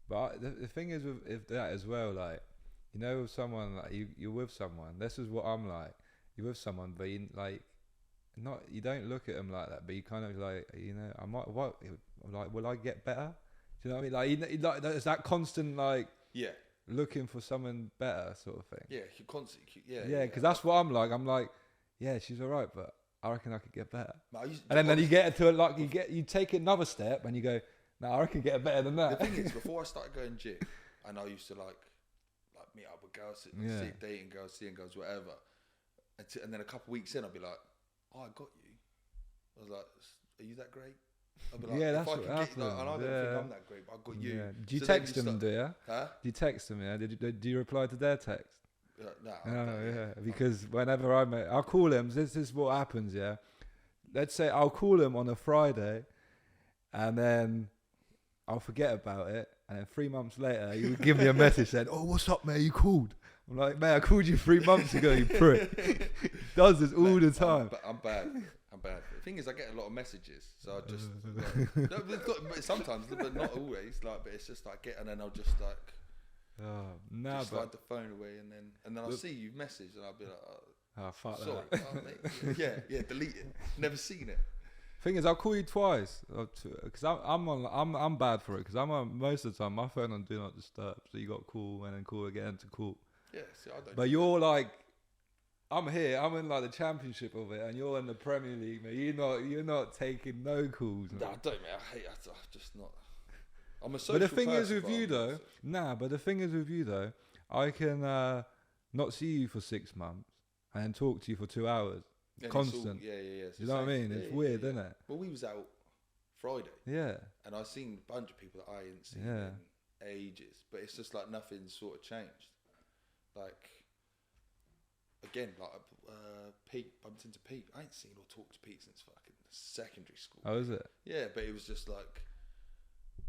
But the thing is with that as well, like, you know, with someone, like, you're with someone. This is what I'm like. You're with someone, but you don't look at them like that. But you kind of like, you know, will I get better? Do you know what I mean? Like, there's that constant like, looking for someone better sort of thing. Yeah, you constantly. Yeah, because that's what I'm like. I'm like, yeah, she's alright, but I reckon I could get better. And then you get to like, you take another step and you go, no, I reckon get better than that. The thing is, before I started going gym, and I used to like meet up with girls, dating girls, seeing girls, whatever. And then a couple of weeks in, I'd be like, "Oh, I got you." I was like, "Are you that great?" I'd be like, that's what happens. And I don't think I'm that great, but I got you. Yeah. Do you text them? Do you? Huh? Do you text them? Yeah. Do you reply to their text? No. Because whenever I'll call him. This is what happens. Yeah. Let's say I'll call him on a Friday, and then I'll forget about it, and then 3 months later, he would give me a message saying, "Oh, what's up, mate? You called?" I'm like, "Mate, I called you 3 months ago, you prick." Does this all the time. I'm bad. The thing is, I get a lot of messages, so I just sometimes, but not always. Like, but it's just like and then I'll just like, slide the phone away, and then I'll see you've messaged, and I'll be like, fuck sorry, that. yeah, delete it. Never seen it. Thing is, I'll call you twice because I'm bad for it because I'm on, most of the time my phone on do not disturb, so you got call and then call again to call. Yeah, see, I don't. But you're like, I'm here. I'm in like the championship of it, and you're in the Premier League, mate. You're not taking no calls. No, I don't, mate. I hate. I'm just not. I'm a social But the thing is person, with but you I'm though, not But the thing is with you though, I can not see you for 6 months and talk to you for 2 hours, and constant. Yeah. It's You the know what I same. mean? It's weird, isn't it? Well, we was out Friday, Yeah. and I seen a bunch of people that I hadn't seen Yeah. in ages, but it's just like nothing sort of changed. Like again, like Pete bumped into Pete. I ain't seen or talked to Pete since fucking secondary school. Oh, is it? Yeah, but it was just like,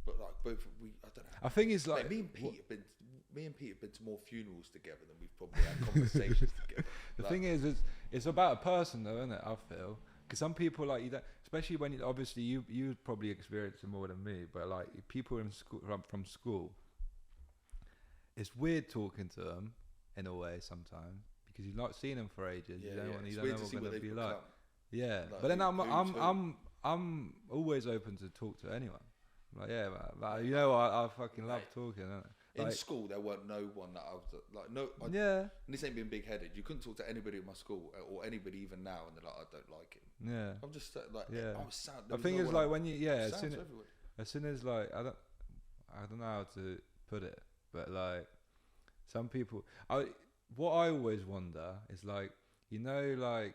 but like both I don't know. I think it's like me and Pete have been to more funerals together than we've probably had conversations together. The thing is, it's about a person though, isn't it? I feel because some people like you don't, especially when obviously you probably experience it more than me, but like people in school from school, it's weird talking to them in a way sometimes because you've not seen them for ages. Yeah, you don't know what they're gonna be become. like. Yeah, Like but then who I'm always open to talk to anyone. Like yeah, man, you know I fucking love talking. Innit? In Like, school, there weren't no one that I was like no. yeah, And this ain't being big headed. You couldn't talk to anybody at my school or anybody even now, and they're like, I don't like him. yeah. I'm just like, Yeah. I was sound. The thing is, like when you as sounds soon everywhere. as soon as like I don't know how to put it, but like some people, what I always wonder is like like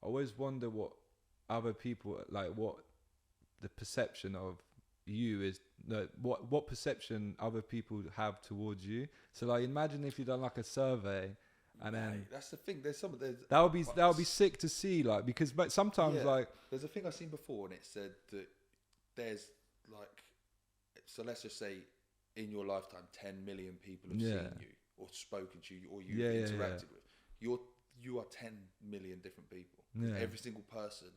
I always wonder what other people like what the perception of you is. No, what perception other people have towards you. So like imagine if you done like a survey. And then that's the thing. There's that would be sick to see, like but sometimes like there's a thing I've seen before, and it said that there's like, so let's just say in your lifetime 10 million people have seen you or spoken to you or you've interacted with. You are 10 million different people. Every single person,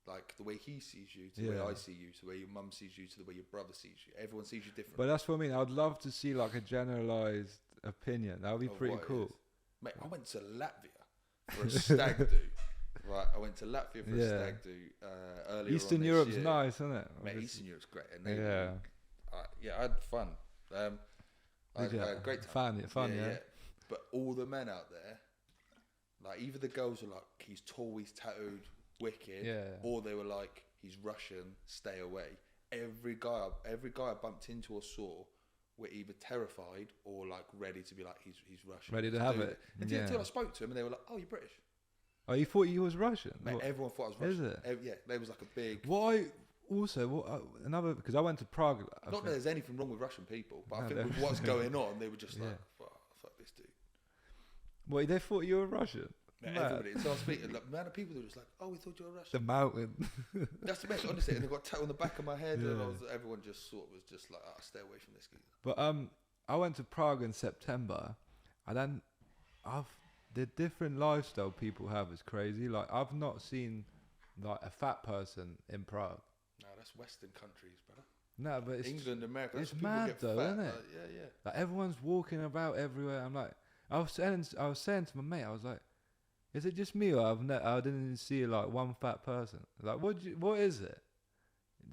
like the way he sees you to the way I see you to the way your mum sees you to the way your brother sees you. Everyone sees you different. But that's what I mean. I'd love to see like a generalized opinion. That would be pretty cool. Mate, I went to Latvia for a stag do. Right, I went to Latvia for a stag do earlier. Eastern Europe's nice, isn't it? Mate, Eastern Europe's great. And I had fun. I had a great time. Fun, yeah. But all the men out there, like either the girls were like, he's tall, he's tattooed, wicked, or they were like, he's Russian, stay away. Every guy I bumped into or saw were either terrified or like ready to be like, he's Russian, ready to have it. Until I spoke to him and they were like, oh, you're British. Oh, you thought you was Russian? Mate, everyone thought I was Russian. Is it? Yeah, there was like a big. Because I went to Prague. Not that there's anything wrong with Russian people, but I think with what's going on, they were just like, fuck this dude. What, they thought you were Russian? Mate, everybody. So I was speaking, like, man, people were just like, oh, we thought you were Russian. The mountain. That's the best, honestly. And they got a tattoo on the back of my head, and everyone just sort of was just like, stay away from this guy. But I went to Prague in September, and then the different lifestyle people have is crazy. Like I've not seen like a fat person in Prague. No, that's Western countries, brother. No, but it's England, America. It's mad though, isn't it? Yeah. Like everyone's walking about everywhere. I'm like, I was saying to my mate, I was like, is it just me or I didn't even see like one fat person? Like, what is it?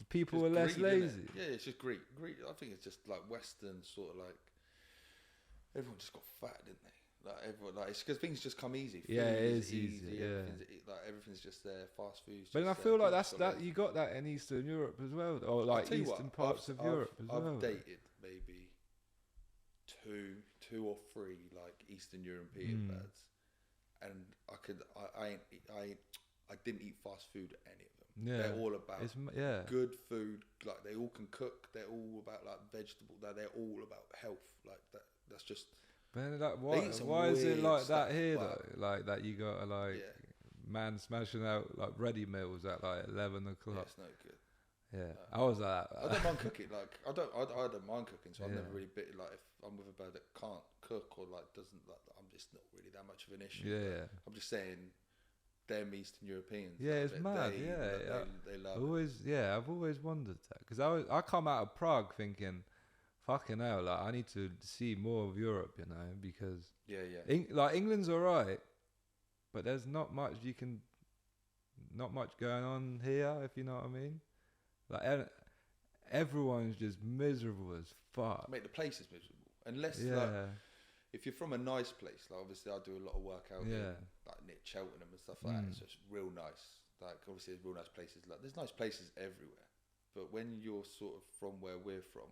People just are less greed, lazy. Yeah, it's just greed. I think it's just like Western sort of like. Everyone just got fat, didn't they? Like everyone, like it's because things just come easy. Food it is easy. Everything's just there. Fast food. But I feel like that you got that in Eastern Europe as well, or like Eastern parts of Europe as well. I've dated maybe two or three like Eastern European lads, and I didn't eat fast food at any of them. Yeah, they're all about good food. Like they all can cook. They're all about like vegetable. They're all about health. Like that. That's just. But like, why is it like that here though? Like that you got man smashing out like ready meals at like 11 o'clock. Yeah, it's no good. Yeah, I was like that. I don't mind cooking. Like I don't mind cooking. So I've never really bit like if I'm with a bird that can't cook or like doesn't like, I'm just not really that much of an issue. Yeah. I'm just saying, them Eastern Europeans. Yeah, it's mad. They love. I've always wondered that because I come out of Prague thinking, fucking hell, like I need to see more of Europe, you know, because like England's alright, but there's not much going on here, if you know what I mean. Like everyone's just miserable as fuck. Mate, the place is miserable. Unless if you're from a nice place, like obviously I do a lot of work out in, like near Cheltenham and stuff like that. So it's real nice. Like obviously there's real nice places. Like there's nice places everywhere. But when you're sort of from where we're from,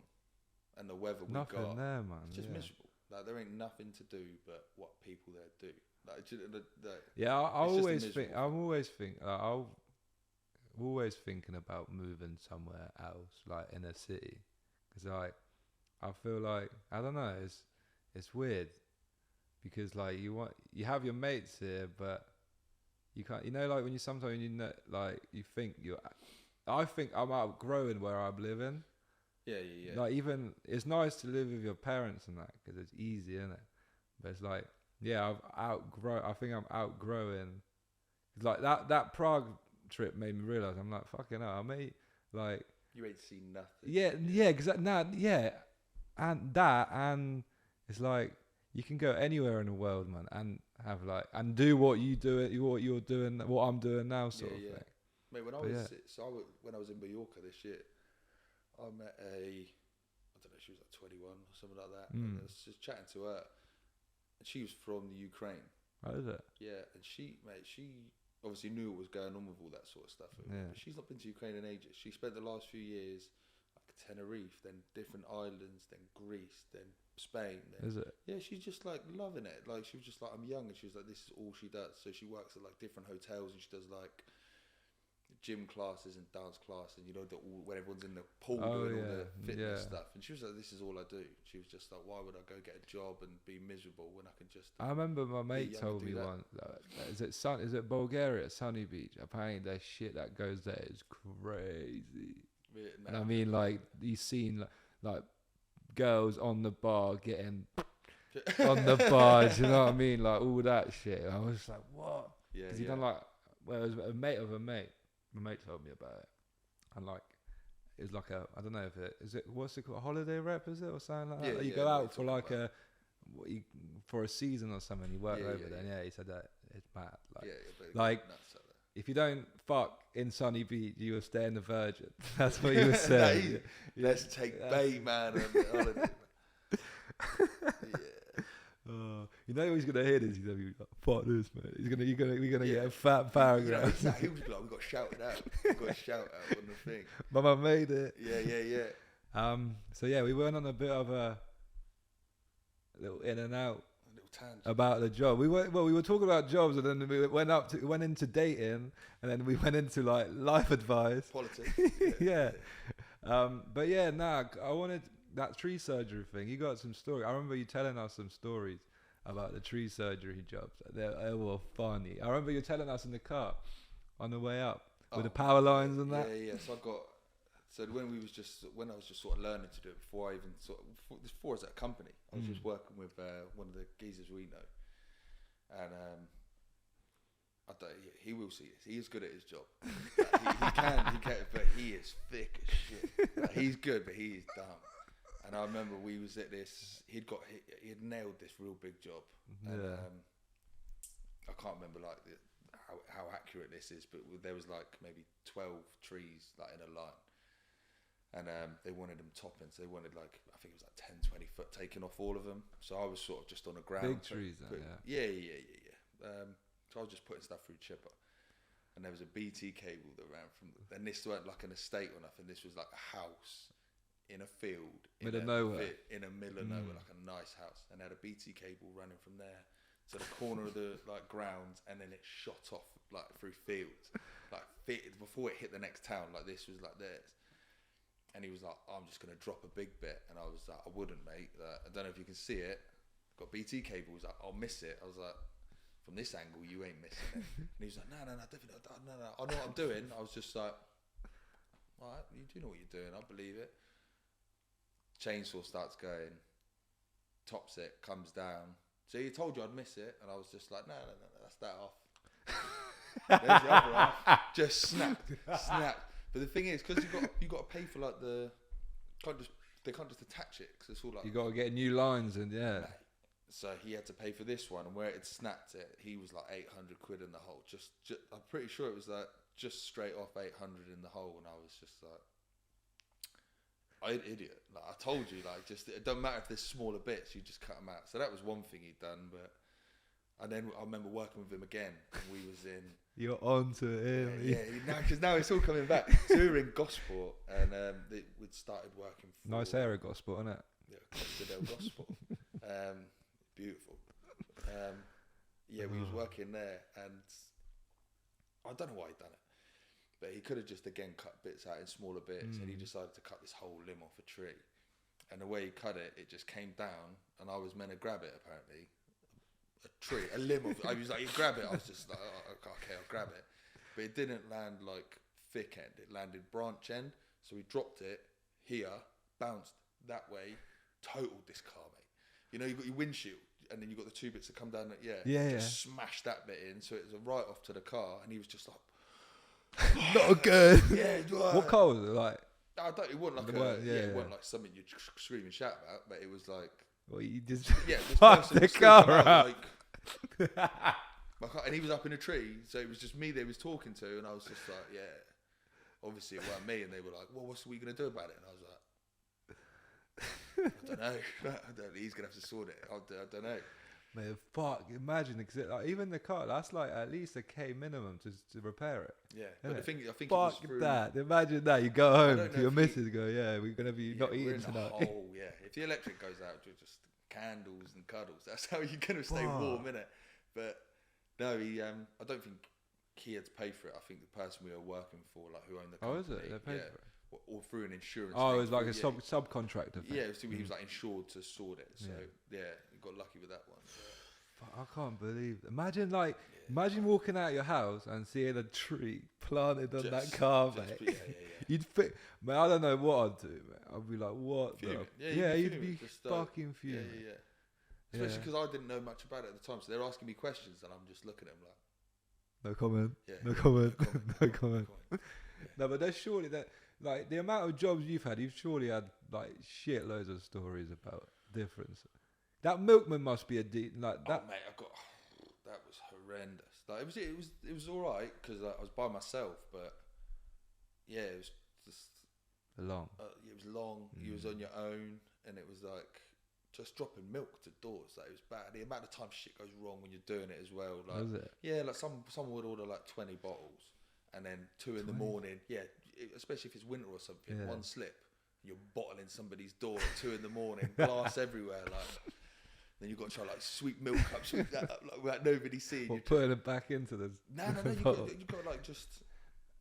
and the weather we've nothing got, there, man. it's just miserable. Like there ain't nothing to do but what people there do. Like, I always think. I'm always always thinking about moving somewhere else, like in a city, because like I feel like I don't know. It's weird because like you have your mates here, but you can't. You know, like when you sometimes like you think you're. I think I'm outgrowing where I'm living. Yeah. Like even it's nice to live with your parents and that because it's easy, isn't it? But it's like I think I'm outgrowing. Like that Prague trip made me realise I'm like fucking hell. I may like you ain't seen nothing. Yeah, because and it's like you can go anywhere in the world, man, and have like and do what you're doing, what I'm doing now, sort of thing. Mate, when I was in Mallorca this year, I met I don't know, she was like 21 or something like that. And I was just chatting to her, and she was from the Ukraine. Oh, is it? Yeah, and she obviously knew what was going on with all that sort of stuff. Yeah. But she's not been to Ukraine in ages. She spent the last few years like Tenerife, then different islands, then Greece, then Spain. Then, is it? Yeah, she's just like loving it. Like she was just like, I'm young, and she was like, this is all she does. So she works at like different hotels, and she does like gym classes and dance classes, and when everyone's in the pool doing all the fitness stuff. And she was like, this is all I do. She was just like, why would I go get a job and be miserable when I can just I remember my mate told me once, is it Bulgaria, Sunny Beach? Apparently there's shit that goes there is crazy. And I mean, like you've seen like girls on the bar getting on the bar, do you know what I mean? Like all that shit. I was like, what? Yeah. Because he done like, well, it was a mate of a mate. My mate told me about it, and like it's like a, I don't know if what's it called, a holiday rep, is it, or something like that? You go out for like for a season or something. You work over there. And he said that it's mad. Like if you don't fuck in Sunny Beach, you will stay in the Virgin. That's what he was saying. Let's take bait, man, on the holiday. You know he's gonna hear this. He's gonna be like, "Fuck this, man." We're gonna get a fat paragraph. He was like, "We got shouted out. We got a shout out on the thing." Mama made it. Yeah. So yeah, we went on a bit of a little in and out, a little tangent about the job. We were talking about jobs, and then we went into dating, and then we went into like life advice, politics. Yeah. But yeah, I wanted. That tree surgery thing, you got some story. I remember you telling us some stories about the tree surgery jobs. They were funny. I remember you telling us in the car on the way up with the power lines and that. Yeah. So when I was just sort of learning to do it before I even before I was at a company, I was just working with one of the geezers we know, and I don't. He will see this. He is good at his job. He can, but he is thick as shit. Like, he's good, but he is dumb. And I remember we was at this. He'd nailed this real big job. And, I can't remember like how accurate this is, but there was like maybe 12 trees like in a line, and they wanted them topping. So they wanted like, I think it was like 10, 20 foot taken off all of them. So I was sort of just on the ground. Big trees, yeah. So I was just putting stuff through chipper, and there was a BT cable that ran from. And this weren't like an estate or nothing. This was like a house in a field in the middle of nowhere, like a nice house, and had a BT cable running from there to the corner of the like grounds, and then it shot off like through fields, like before it hit the next town. Like this was like theirs, and he was like, "I'm just gonna drop a big bit," and I was like, "I wouldn't, mate. I don't know if you can see it. Got BT cable." He was like, "I'll miss it." I was like, "From this angle, you ain't missing it." And he was like, "No, definitely, no. I know what I'm doing." I was just like, "All right, you do know what you're doing. I believe it." Chainsaw starts going, tops it, comes down. So he told you I'd miss it, and I was just like, no, that's that off. There's the other half. Just snapped. But the thing is, because you got to pay for like they can't just attach it, because it's all like you got to get new lines and yeah. So he had to pay for this one, and where it snapped it, he was like 800 quid in the hole. Just I'm pretty sure it was like just straight off 800 in the hole, and I was just like. idiot. Like I told you, like just it doesn't matter if there's smaller bits, you just cut them out. So that was one thing he'd done, but. And then I remember working with him again, and we was in. You're on to him. Yeah, because now it's all coming back. So we were in Gosport, and we'd started working. Nice area, Gosport, isn't it? Yeah, Costa del Gosport. Beautiful. Yeah, we was working there, and I don't know why he'd done it, but he could have just again cut bits out in smaller bits, and he decided to cut this whole limb off a tree. And the way he cut it, it just came down, and I was meant to grab it apparently. A limb of. I was like, you grab it. I was just like, oh, okay, I'll grab it, but it didn't land like thick end. It landed branch end. So we dropped it here, bounced that way. Total this car, mate. You know, you got your windshield, and then you got the two bits that come down. Just smashed that bit in. So it was a write off to the car, and he was just like, not good. Yeah. What car was it like? I don't. It wasn't like it wasn't like something you'd scream and shout about, but it was like. Well, you just this fucked the car up. And he was up in a tree, so it was just me they was talking to, and I was just like, yeah. Obviously it wasn't me, and they were like, well, what's we gonna do about it? And I was like, I don't know. He's gonna have to sort it. I don't know. Man, fuck! Imagine, because like, even the car, that's like at least a K minimum to repair it. Yeah, but I think fuck it was through, that. Imagine that you go home to your missus, go, yeah, we're gonna be not eating tonight. If the electric goes out, you're just candles and cuddles. That's how you're gonna stay warm, innit? But no, he. I don't think he had to pay for it. I think the person we were working for, like who owned the company, is it? They paid for it. Or through an insurance. Oh, it was like a subcontractor thing. Yeah, so he was like insured to sort it. So yeah, he got lucky with that one. Fuck, I can't believe it. Imagine walking out your house and seeing a tree planted on that car, mate. You'd think, man, I don't know what I'd do, man. I'd be like, what? You'd be fucking fuming. Yeah. Especially because I didn't know much about it at the time, so they're asking me questions, and I'm just looking at them like, no comment. Yeah. No comment. No comment. No, but there's surely that. Like, the amount of jobs you've had, you've surely had, like, shitloads of stories about difference. That milkman must be like that. Oh, mate, that was horrendous. Like, it was all right, because I was by myself, but, yeah, it was just... Long. It was long, you was on your own, and it was, like, just dropping milk to doors. Like, it was bad. The amount of time shit goes wrong when you're doing it as well. Like, was it? Yeah, like, someone would order, like, 20 bottles, and then 2 in the morning, especially if it's winter or something, one slip, you're bottling somebody's door at 2 in the morning, glass everywhere, like. Then you've got to try like sweet milk cups with that, like, without nobody seeing. Or putting it back into the. No. You've got to like just.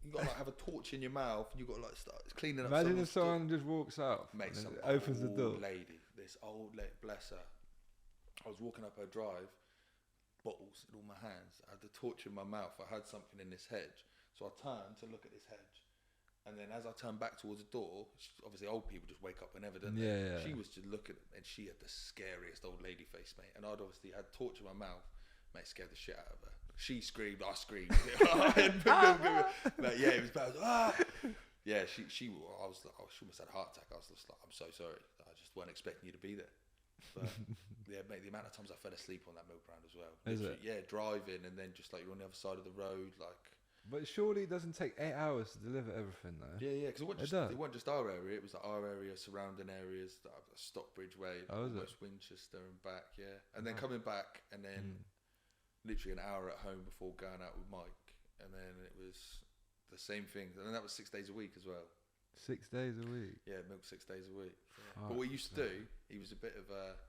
You got to like have a torch in your mouth, and you got to like start cleaning up. Imagine if someone just walks out, mate, some opens the door. This old lady, bless her. I was walking up her drive, bottles in all my hands. I had the torch in my mouth. I had something in this hedge, so I turned to look at this hedge. And then as I turned back towards the door, obviously old people just wake up whenever, don't they? Yeah. She was just looking, and she had the scariest old lady face, mate. And I'd obviously had a torch in my mouth, mate, scared the shit out of her. She screamed, I screamed. But yeah, it was bad. Yeah, she almost had a heart attack. I was just like, I'm so sorry. I just weren't expecting you to be there. But yeah, mate, the amount of times I fell asleep on that milk brand as well. Is it? Yeah, driving, and then just like you're on the other side of the road, like. But surely it doesn't take 8 hours to deliver everything, though. Yeah, because it wasn't just our area. It was like our area, surrounding areas, Stockbridge Way, almost Winchester and back, yeah. And then coming back, and then literally an hour at home before going out with Mike. And then it was the same thing. And then that was 6 days a week as well. 6 days a week? Yeah, milk 6 days a week. Yeah. But what he used to do, he was a bit of a,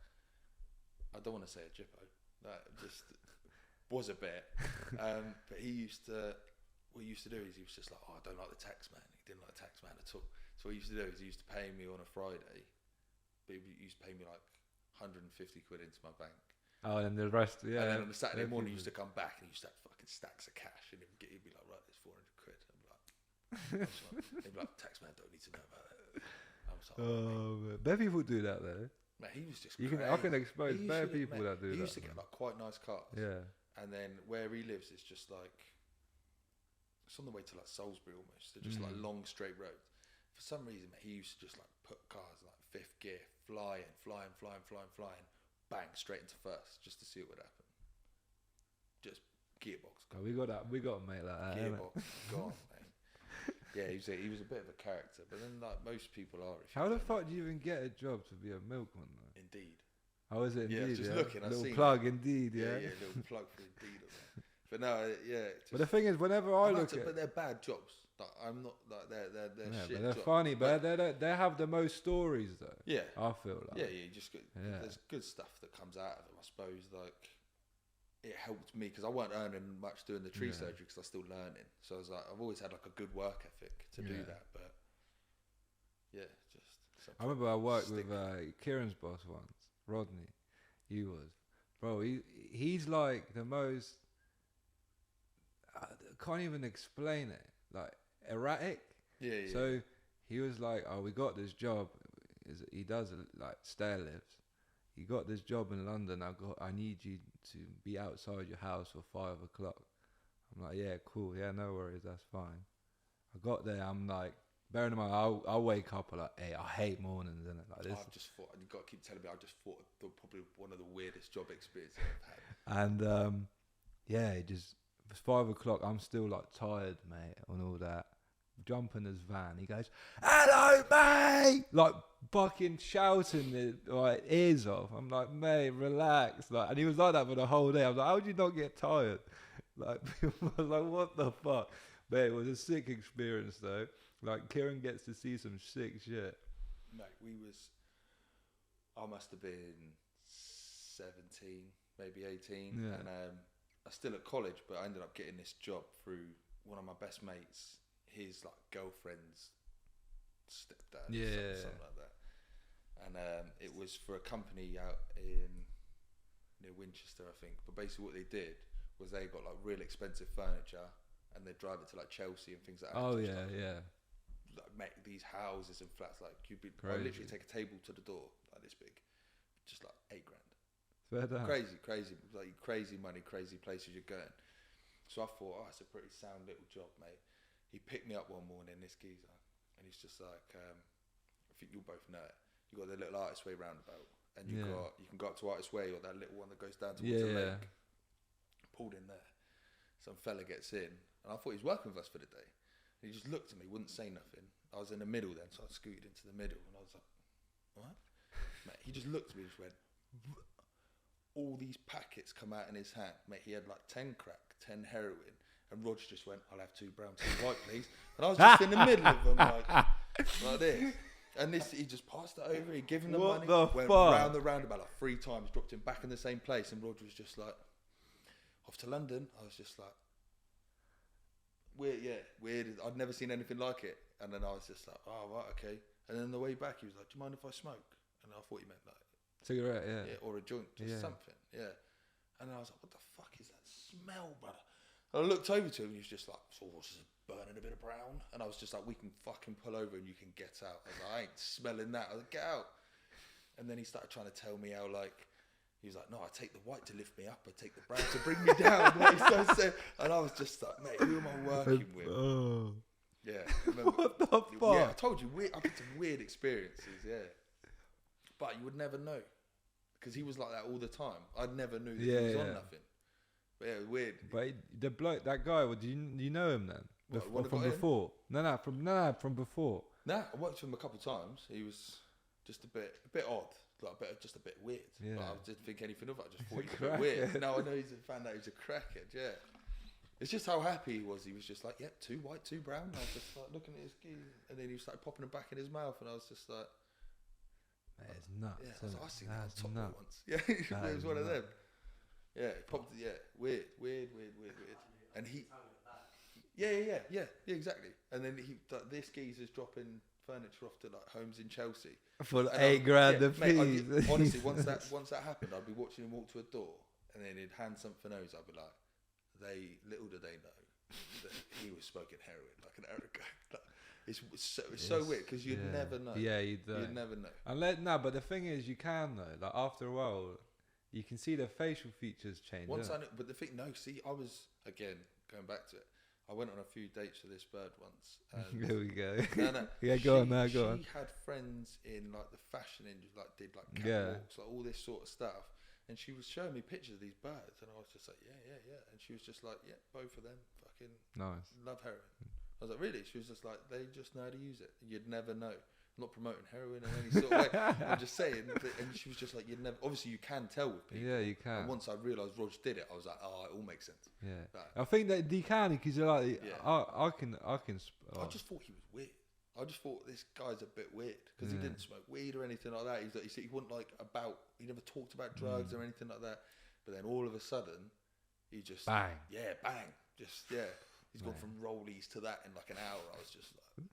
I don't want to say a jippo, that just was a bit. But he used to... What he used to do is he was just like, I don't like the tax man. He didn't like the tax man at all. So what he used to do is he used to pay me on a Friday, but he used to pay me like 150 quid into my bank. Oh, and the rest, yeah. And then on the Saturday morning, he used to come back and he used to have fucking stacks of cash, and he'd be like, right, there's 400 quid. He'd be like, tax man don't need to know about it. I was like, man. Bare people do that though. Man, he was just I can expose bare people that do that. He used to get like quite nice cars. Yeah. And then where he lives is just like, it's on the way to like Salisbury almost. They're just like long straight roads. For some reason, he used to just like put cars like fifth gear, flying, bang, straight into first, just to see what would happen. Just gearbox. Oh, we got a mate like that. Gearbox gone, man. Yeah, he was a bit of a character, but then like most people are. How the fuck do you even get a job to be a milkman though? Indeed. How is it? Indeed. Yeah, I was just looking. I little seen plug, it. Indeed. Yeah. Yeah, little plug for Indeed. But no, yeah. But the thing is, whenever I look at, but they're bad jobs. Like I'm not like they're yeah, shit but they're jobs. funny, but they have the most stories though. Yeah. I feel like. Yeah, you just get, there's good stuff that comes out of them. I suppose like it helped me because I weren't earning much doing the tree surgery because I was still learning. So I was like, I've always had like a good work ethic to do that. But yeah, just. I remember I worked with Kieran's boss once, Rodney. He was, bro. He's like the most. I can't even explain it. Like erratic. Yeah. So he was like, "Oh, we got this job. He does like stair lifts. He got this job in London. I need you to be outside your house for 5 o'clock." I'm like, "Yeah, cool. Yeah, no worries. That's fine." I got there. I'm like, bearing in mind, I'll wake up at like 8. I hate mornings, innit? Like this. I've just thought, you got to keep telling me. I just thought probably one of the weirdest job experiences I've had. And yeah, it was 5 o'clock. I'm still like tired, mate, and all that. Jump in his van. He goes, "Hello, mate!" Like fucking shouting his like ears off. I'm like, "Mate, relax." Like, and he was like that for the whole day. I was like, "How would you not get tired?" Like, I was like, "What the fuck?" But it was a sick experience though. Like, Kieran gets to see some sick shit. Mate, I must have been 17, maybe 18, and I was still at college, but I ended up getting this job through one of my best mates. His like girlfriend's stepdad, something like that, and it was for a company out near Winchester, I think. But basically, what they did was they got like real expensive furniture, and they drive it to like Chelsea and things like that. Oh yeah, yeah. Like make these houses and flats. Like I literally take a table to the door like this big, just like $8,000. Fair down. Crazy, like crazy money, crazy places you're going. So I thought, it's a pretty sound little job, mate. He picked me up one morning, this geezer, and he's just like, I think you'll both know it. You got the little Artist Way roundabout, and you can go up to Artist Way, or that little one that goes down towards the lake. Pulled in there, some fella gets in, and I thought he was working with us for the day. And he just looked at me, wouldn't say nothing. I was in the middle then, so I scooted into the middle, and I was like, "What?" Mate, he just looked at me, and just went. All these packets come out in his hand, mate. He had like 10 crack, 10 heroin. And Roger just went, "I'll have 2 brown, 2 white, please." And I was just in the middle of them, like this. And he just passed it over. He gave him the money. Went round the roundabout like 3 times, dropped him back in the same place. And Roger was just like, "Off to London." I was just like, weird. I'd never seen anything like it. And then I was just like, "Oh, right, okay." And then on the way back, he was like, "Do you mind if I smoke?" And I thought he meant like cigarette, yeah, or a joint, just something, And then I was like, "What the fuck is that smell, brother?" And I looked over to him, and he was just like, "So what's this, burning a bit of brown?" And I was just like, "We can fucking pull over, and you can get out." I was like, "I ain't smelling that." I was like, "Get out." And then he started trying to tell me how like. He was like, "No, I take the white to lift me up. I take the brown to bring me down." And I was just like, "Mate, who am I working with?" Oh. Yeah. What the fuck? Yeah, I told you, I've had some weird experiences, But you would never know. Because he was like that all the time. I never knew that he was on nothing. But yeah, it was weird. But the bloke, that guy, do you know him then? From before? No, from before. Nah, I worked with him a couple of times. He was just a bit odd. Just a bit weird. Yeah. But I didn't think anything of it. I just thought he was a bit weird. Now I know found out he was a crackhead, It's just how happy he was. He was just like, "Yep, 2 white, 2 brown." And I was just like looking at his keys, and then he started popping them back in his mouth, and I was just like, "It's nuts." Yeah, I seen that on Top nuts. once. Yeah, it was one of them. Yeah, he popped. Yeah, weird. And he. Yeah, exactly. And then this geezer's dropping furniture off to like homes in Chelsea for $8,000 a piece. Honestly, once that happened, I'd be watching him walk to a door, and then he'd hand something over. I'd be like, little do they know that he was smoking heroin like an hour ago. Like, it's so weird because you'd never know. Yeah, you'd never know. But the thing is, you can though. Like after a while, you can see their facial features change. But the thing, I was again going back to it. I went on a few dates with this bird once. Here we go. No. Yeah, go on. She had friends in like the fashion industry, like did like catwalks, like all this sort of stuff. And she was showing me pictures of these birds, and I was just like, yeah. And she was just like, "Yeah, both of them, fucking nice, love heroin." I I was like, really? She was just like, they just know how to use it. You'd never know. I'm not promoting heroin in any sort of way. I'm just saying. And she was just like, you'd never. Obviously, you can tell with people. Yeah, you can. And once I realised Rog did it, I was like, oh, it all makes sense. Yeah. Like, I think that you can because you're like, I can. I just thought he was weird. I just thought this guy's a bit weird because he didn't smoke weed or anything like that. He wasn't like he never talked about drugs or anything like that. But then all of a sudden, he just bang. Yeah, bang. Just he's gone from rollies to that in like an hour. I was just like,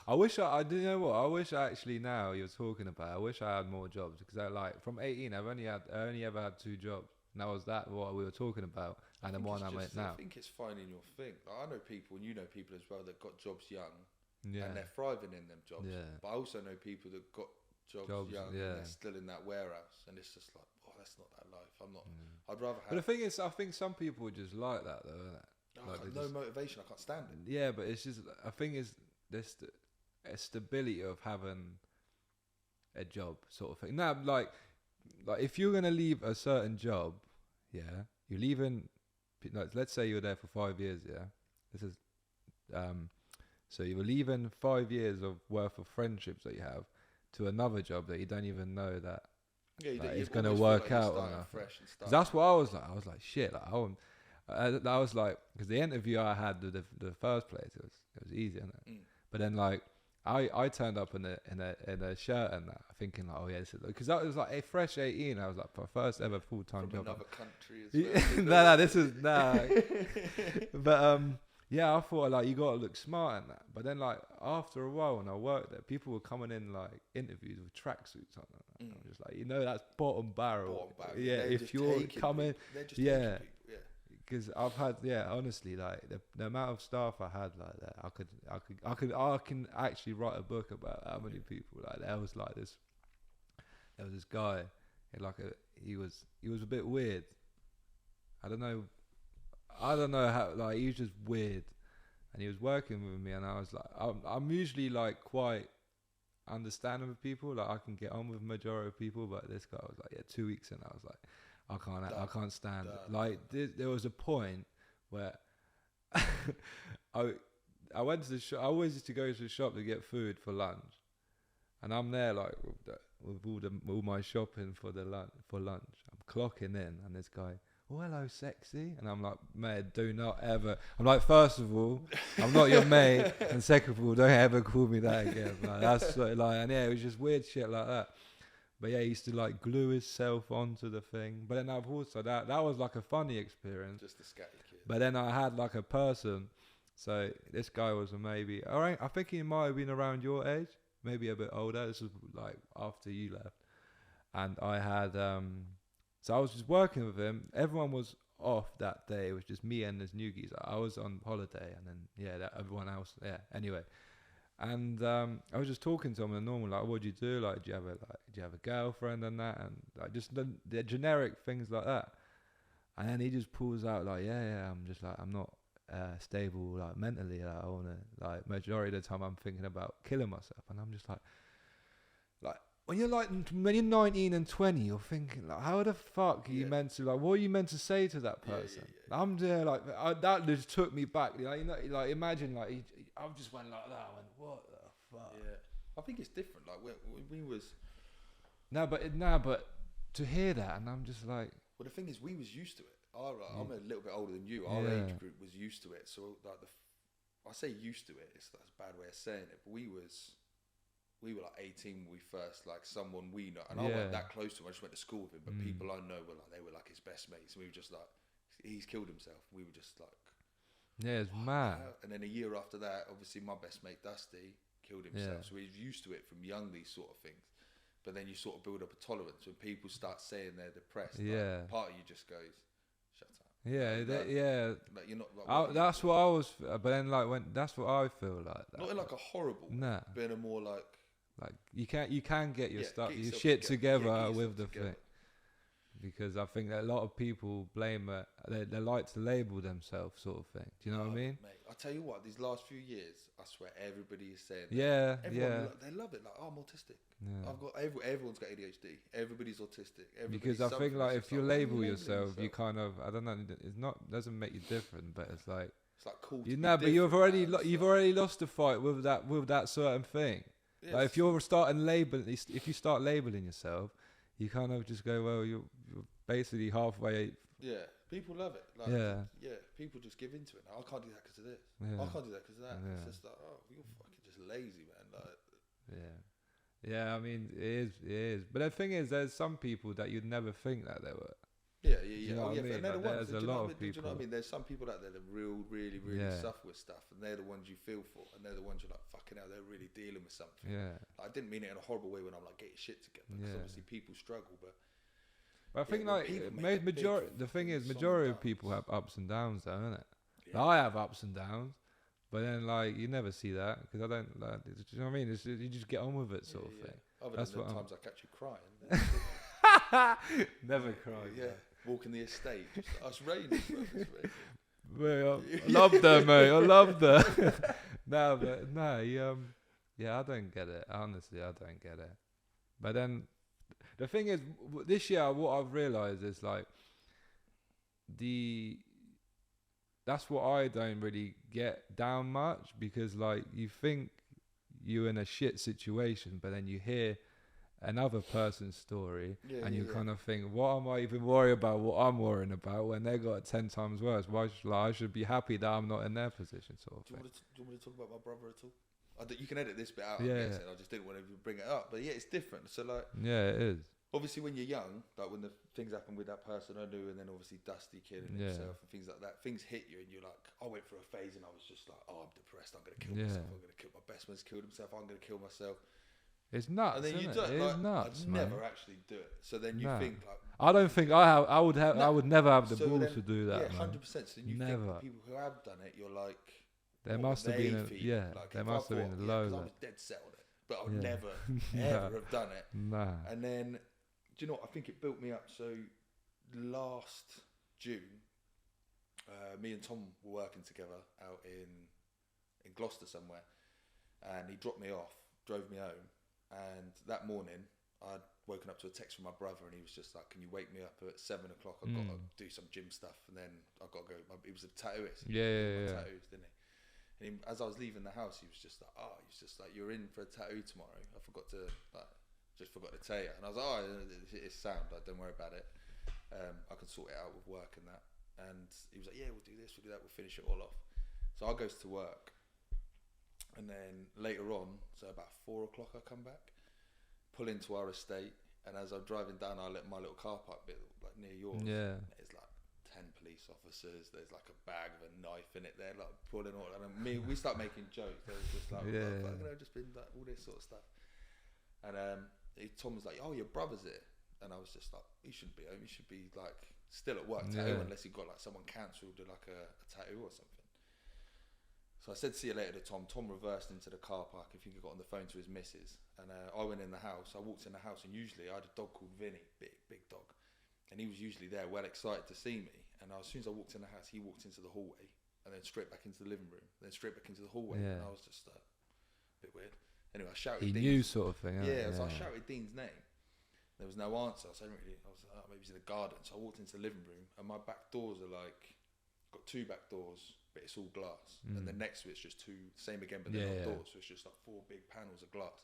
I wish I do you know what? I wish actually now you're talking about. I wish I had more jobs because I like from 18. I only ever had 2 jobs. And that was what we were talking about, and the one I'm at now. I think it's finding your thing. Like, I know people, and you know people as well that got jobs young, yeah, and they're thriving in them jobs. Yeah. But I also know people that got jobs young, and they're still in that warehouse, and it's just like, oh, that's not that life. I'm not. I'd rather have. But the thing is, I think some people are just like that, though, isn't it? Like no motivation. I can't stand it. Yeah, but it's just I think it's this a stability of having a job sort of thing. Now, like if you're gonna leave a certain job, yeah, you're leaving. Like, let's say you're there for 5 years, yeah. This is, so you were leaving 5 years of worth of friendships that you have to another job that you don't even know that it's gonna work out. That's what I was like. I was like, shit. Like, I was like, because the interview I had the first place, it was easy, isn't it? But then like. I turned up in a shirt and that, thinking like, oh yeah, because that was like a fresh 18. I was like, for first ever full time job. Another country as well. No, this is But yeah, I thought like you gotta look smart in that. But then like after a while when I worked there, people were coming in like interviews with tracksuits on. I'm just like, that's bottom barrel. Yeah, if you're coming, yeah. Because I've had, honestly, like the amount of staff I had like that, I can actually write a book about how many people like there was this guy, he was a bit weird. I don't know how, like he was just weird, and he was working with me, and I was like, I'm usually like quite understanding with people, like I can get on with majority of people, but this guy was like 2 weeks in, I was like. I can't stand it. Like there was a point where I went to the shop. I always used to go to the shop to get food for lunch, and I'm there like with all my shopping for lunch. I'm clocking in, and this guy, oh hello sexy, and I'm like, mate, do not ever. I'm like, first of all, I'm not your mate, and second of all, don't ever call me that again. Like that's like, and yeah, it was just weird shit like that. But yeah, he used to like glue himself onto the thing. But then I've also that was like a funny experience. Just a scatty kid. But then I had like a person. So this guy was maybe, all right, I think he might have been around your age, maybe a bit older. This was like after you left. And I had, so I was just working with him. Everyone was off that day. It was just me and this new geezer. I was on holiday, and then everyone else. Yeah. Anyway. And I was just talking to him in normal, like, what do you do? Like, do you have a girlfriend and that? And like, just the generic things like that. And then he just pulls out like, I'm just like, I'm not stable like mentally. Like, I wanna like majority of the time I'm thinking about killing myself. And I'm just like when you're 19 and 20, you're thinking like, how the fuck are you meant to what are you meant to say to that person? I'm there like that just took me back. Like imagine like I just went like that. I went, what the fuck? Yeah, I think it's different. Like we was. But to hear that, and I'm just like. Well, the thing is, we was used to it. I'm a little bit older than you. Our age group was used to it. So like I say used to it. That's a bad way of saying it. But we were like 18 when we first like someone we know, and I wasn't that close to him. I just went to school with him, but people I know they were like his best mates, and we were just like, he's killed himself. We were just like, yeah, it's mad. And then a year after that, obviously my best mate Dusty killed himself. So he's used to it from young, these sort of things. But then you sort of build up a tolerance when people start saying they're depressed. Like, part of you just goes, shut up. Yeah, like you're not. Like, that's what I was. But then that's what I feel like. Not in like a horrible. Nah. But in a more like. Like you can get your stuff, your shit together with the thing, because I think that a lot of people blame it. They like to label themselves, sort of thing. Do you know what I mean? Mate, I tell you what, these last few years, I swear everybody is saying. They love it. Like, I'm autistic. Yeah. Everyone's got ADHD. Everybody's autistic. Because I think like if you label yourself, you kind of, I don't know. It's not doesn't make you different, but it's like It's like cool. You know, but you've already lost the fight with that certain thing. Yes. Like if you're if you start labeling yourself, you kind of just go, well, you're basically halfway. Yeah, people love it. Like, people just give into it. Now, I can't do that because of this. I can't do that because of that. Yeah. It's just like, oh, you're fucking just lazy, man. Like, yeah. I mean, it is. But the thing is, there's some people that you'd never think that they were. Yeah. You know what I mean? And they're the ones. There's a lot of people. Do you know what I mean? There's some people out there that really suffer with stuff, and they're the ones you feel for, and they're the ones you're like, fucking hell, they're really dealing with something. Yeah. Like, I didn't mean it in a horrible way when I'm like, get your shit together. Because obviously people struggle, but I think the thing is, majority of people have ups and downs, though, isn't it? Yeah. Like, I have ups and downs, but then like you never see that because I don't like. Do you know what I mean? You just get on with it, sort of thing. Other than the times I catch you crying. Never cry. Yeah. Walking the estate, just us raining. Mate, I love that, mate. I love that. I don't get it. Honestly, I don't get it. But then, the thing is, this year, what I've realised is like, that's what I don't really get down much, because like, you think you're in a shit situation, but then you hear another person's story and you kind of think, what am I even worried about what I'm worrying about when they got it 10 times worse? I should be happy that I'm not in their position, sort of thing. Do you want me to talk about my brother at all? You can edit this bit out, yeah. I just didn't want to bring it up, but yeah, it's different. So like, yeah, it is. Obviously when you're young, like when the things happen with that person I knew, and then obviously Dusty killing himself and things like that, things hit you and you're like, I went through a phase and I was just like, oh, I'm depressed, I'm going to kill myself, I'm going to kill, my best man's killed himself, I'm going to kill myself. It's nuts. And then you do it. It's nuts. I'd never actually do it. So then you think like, I don't think I would have. I would never have the balls to do that. Yeah, 100%. So you think the people who have done it, you're like, there must have been there must have been a load. I was dead set on it, but I would never ever have done it. Nah. And then, do you know what? I think it built me up. So last June, me and Tom were working together out in Gloucester somewhere, and he dropped me off, drove me home. And that morning, I'd woken up to a text from my brother, and he was just like, "Can you wake me up at 7 o'clock? I've got to do some gym stuff, and then I've got to go." He was a tattooist. Tattoos, didn't he? And as I was leaving the house, he was just like, "You're in for a tattoo tomorrow. I forgot to tell you." And I was like, "Oh, it's sound. Like, don't worry about it. I can sort it out with work and that." And he was like, "Yeah, we'll do this, we'll do that, we'll finish it all off." So I goes to work. And then later on, so about 4 o'clock, I come back, pull into our estate, and as I'm driving down my little car park bit, like near yours, there's like 10 police officers. There's like a bag with a knife in it. They're like pulling all, and we start making jokes. There was just like, just been like all this sort of stuff. And Tom was like, "Oh, your brother's here," and I was just like, "He shouldn't be home. He should be like still at work tattoo, unless he got like someone cancelled like a tattoo or something." So I said, "See you later" to Tom. Tom reversed into the car park. I think he got on the phone to his missus. And I went in the house. I walked in the house, and usually I had a dog called Vinny, big dog. And he was usually there, well excited to see me. And as soon as I walked in the house, he walked into the hallway, and then straight back into the living room, then straight back into the hallway. And I was just a bit weird. Anyway, I shouted He knew sort of thing. So I shouted Dean's name. There was no answer. So I was like, oh, maybe he's in the garden. So I walked into the living room, and my back doors are like, got 2 back doors, but it's all glass. And then next to it's just 2, same again, but they're not doors. So it's just like 4 big panels of glass.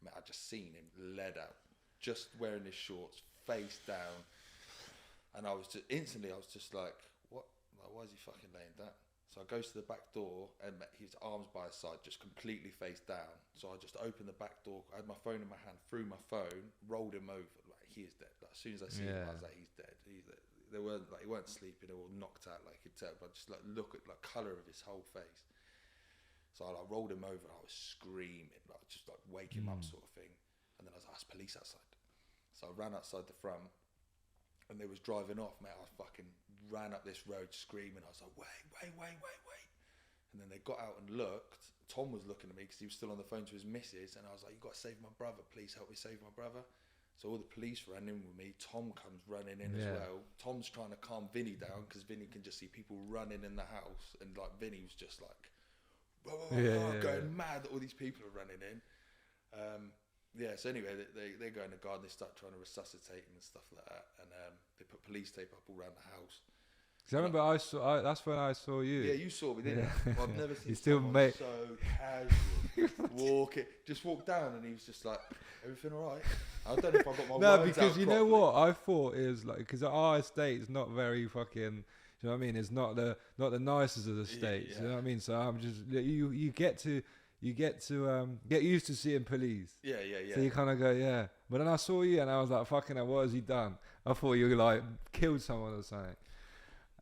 Man, I just seen him led out, just wearing his shorts, face down. And I was just like, what? Like, why is he fucking laying down? So I goes to the back door, and his arms by his side, just completely face down. So I just opened the back door. I had my phone in my hand, threw my phone, rolled him over. Like, he is dead. Like, as soon as I see him, I was like, he's dead. They weren't like, he weren't sleeping. They were knocked out, like you could tell. But just like look at like colour of his whole face. So I like rolled him over. And I was screaming, like just like wake him up, sort of thing. And then I was like, "There's police outside." So I ran outside the front, and they was driving off. Mate, I fucking ran up this road screaming. I was like, "Wait!" And then they got out and looked. Tom was looking at me because he was still on the phone to his missus, and I was like, "You got to save my brother. Please help me save my brother." So all the police ran in with me. Tom comes running in as well. Tom's trying to calm Vinny down because Vinny can just see people running in the house, and like Vinny was just like, going mad that all these people are running in. So anyway, they go in the garden. They start trying to resuscitate him and stuff like that, and they put police tape up all around the house. Because I remember that's when I saw you. Yeah, you saw me, didn't you? Well, I've never seen still someone so casual just walk down, and he was just like, "Everything all right?" I don't know if I got my words out because you know properly. what I thought is like, because our estate's not very fucking. You know what I mean? It's not the nicest of the states. Yeah. You know what I mean? So I'm just you get to get used to seeing police. Yeah. So you kind of go, yeah. But then I saw you, and I was like, fucking hell, what has he done? I thought you like killed someone or something.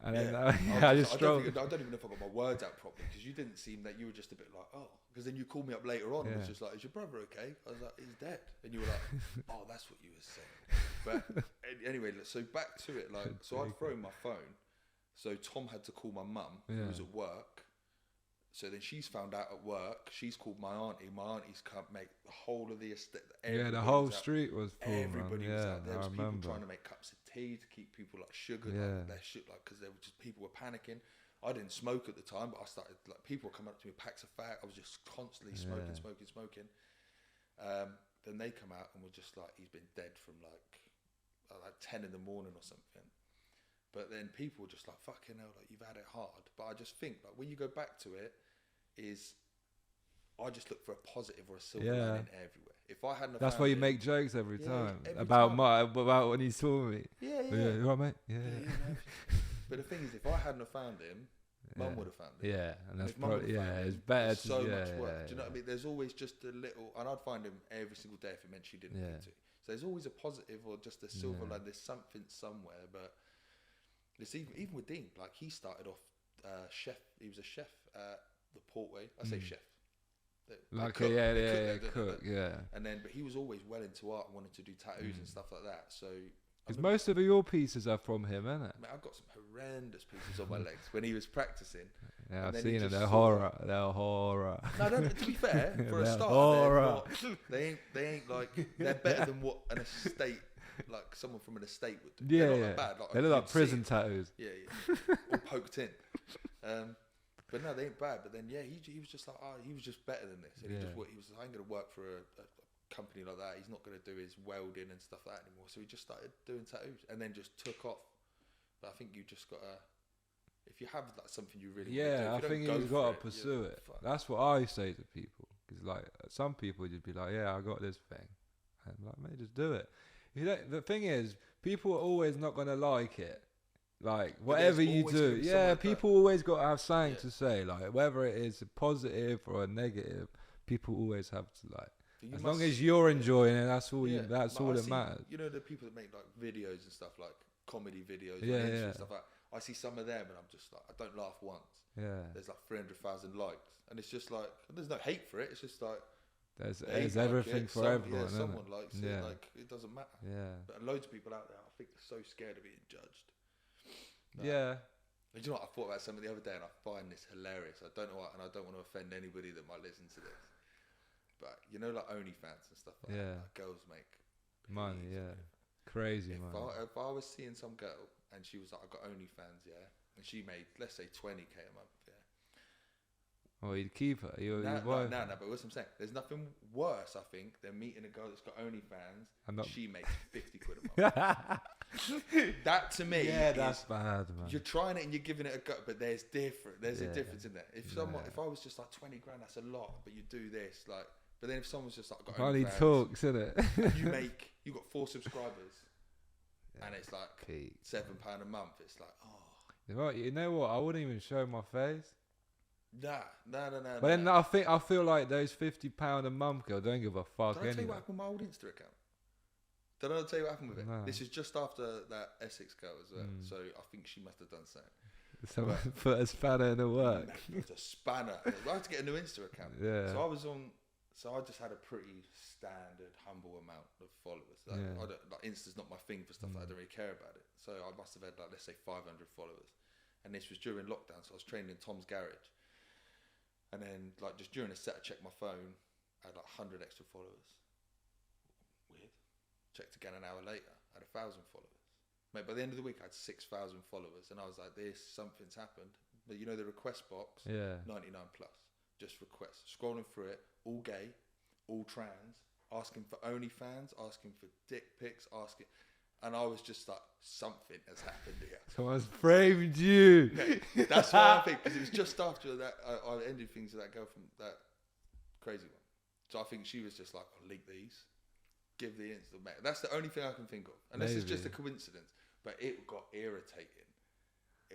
And then I just strolled. I don't even know if I got my words out properly, because you didn't seem that you were just a bit like, oh, because then you called me up later on and was just like, is your brother okay? I was like, he's dead. And you were like, oh, that's what you were saying. But anyway, so back to it, like, so I'd thrown my phone. So Tom had to call my mum, who was at work. So then she's found out at work. She's called my auntie. My auntie's come make the whole of the estate. The whole street was full. Everybody was out there. There was people remember. trying to make cups of tea to keep people like sugar, because there were just people were panicking. I didn't smoke at the time, but I started like people were coming up to me with packs of fag. I was just constantly smoking. Then they come out and were just like, he's been dead from like 10 in the morning or something. But then people were just like, fucking hell, like, you've had it hard. But I just think, like, when you go back to it, I just look for a positive or a silver lining everywhere. If I hadn't, that's why you make jokes every time about when he saw me. Yeah. You right, mate? Yeah. But the thing is, if I hadn't have found him, Mum would have found him. Yeah, and that's probably it's better. So much work. Do you know what I mean? There's always just a little, and I'd find him every single day if it meant she didn't need to. So there's always a positive or just a silver line. There's something somewhere, but. It's even with Dean, like he started off chef. He was a chef at the Portway. I say chef, like cook. Yeah. And then, but he was always well into art and wanted to do tattoos and stuff like that. So, because most of your pieces are from him, isn't it? Man, I've got some horrendous pieces on my legs when he was practicing. Yeah, I've seen it. They're horror. They're horror. No, to be fair, for a start, horror. They ain't like they're better than what an estate. Like someone from an estate would do. Yeah, they're not that bad. Like, they look like prison tattoos. Yeah. Or poked in. But no, they ain't bad. But then, he was just like, he was just better than this. And he was like, I'm going to work for a company like that. He's not going to do his welding and stuff like that anymore. So he just started doing tattoos and then just took off. But I think you just got to, if you have like something you really want to do, I think you've got to pursue it. That's what I say to people. Because like some people just be like, I got this thing. And I'm like, mate, just do it. The thing is, people are always not going to like it. Like, whatever you do. People always got to have something to say. Like, whether it is a positive or a negative, people always have to, like, as long as you're enjoying it, that's all that matters. You know, the people that make, like, videos and stuff, like comedy videos and stuff like that. I see some of them and I'm just like, I don't laugh once. Yeah. There's like 300,000 likes. And it's just like, there's no hate for it. It's just like, there's everything for everyone. Someone likes it. Like, it doesn't matter. Yeah. But loads of people out there, I think, are so scared of being judged. And you know what? I thought about something the other day, and I find this hilarious. I don't know what, and I don't want to offend anybody that might listen to this. But you know, like OnlyFans and stuff like that. Like, girls make money. Crazy money. If I was seeing some girl and she was like, "I got OnlyFans," and she made, let's say, 20k a month, Oh, you'd keep her. No, but what's I'm saying? There's nothing worse, I think, than meeting a girl that's got OnlyFans. She makes 50 quid a month. That to me, that's bad, man. You're trying it and you're giving it a go, but there's a difference in there. If I was just like 20 grand, that's a lot, but you do this, like. But then if someone's just like got only talks, isn't it? you got 4 subscribers, and it's like £7 a month. It's like, You know what? I wouldn't even show my face. No. But then I feel like those £50 a month girl don't give a fuck anyway. Did I tell you anyway. what happened with my old Insta account? Did I tell you what happened with it? No. This is just after that Essex girl as well. So I think she must have done something. Someone put a spanner in the work. It was a spanner. I had to get a new Insta account. Yeah. So I just had a pretty standard, humble amount of followers. Insta's not my thing for stuff that I don't really care about it. So I must have had, like, let's say 500 followers. And this was during lockdown, so I was training in Tom's garage. And then, like, just during a set, I checked my phone, I had like 100 extra followers. Weird. Checked again an hour later, I had 1,000 followers. Mate, by the end of the week, I had 6,000 followers, and I was like, something's happened. But you know the request box? 99 plus. Just requests. Scrolling through it, all gay, all trans, asking for OnlyFans, asking for dick pics, And I was just like, something has happened here. Someone's framed you. Yeah, that's what I think, because it was just after that I ended things with that girl from that crazy one. So I think she was just like, I'll leak these, give the instant mate. That's the only thing I can think of, unless it's just a coincidence. But it got irritating.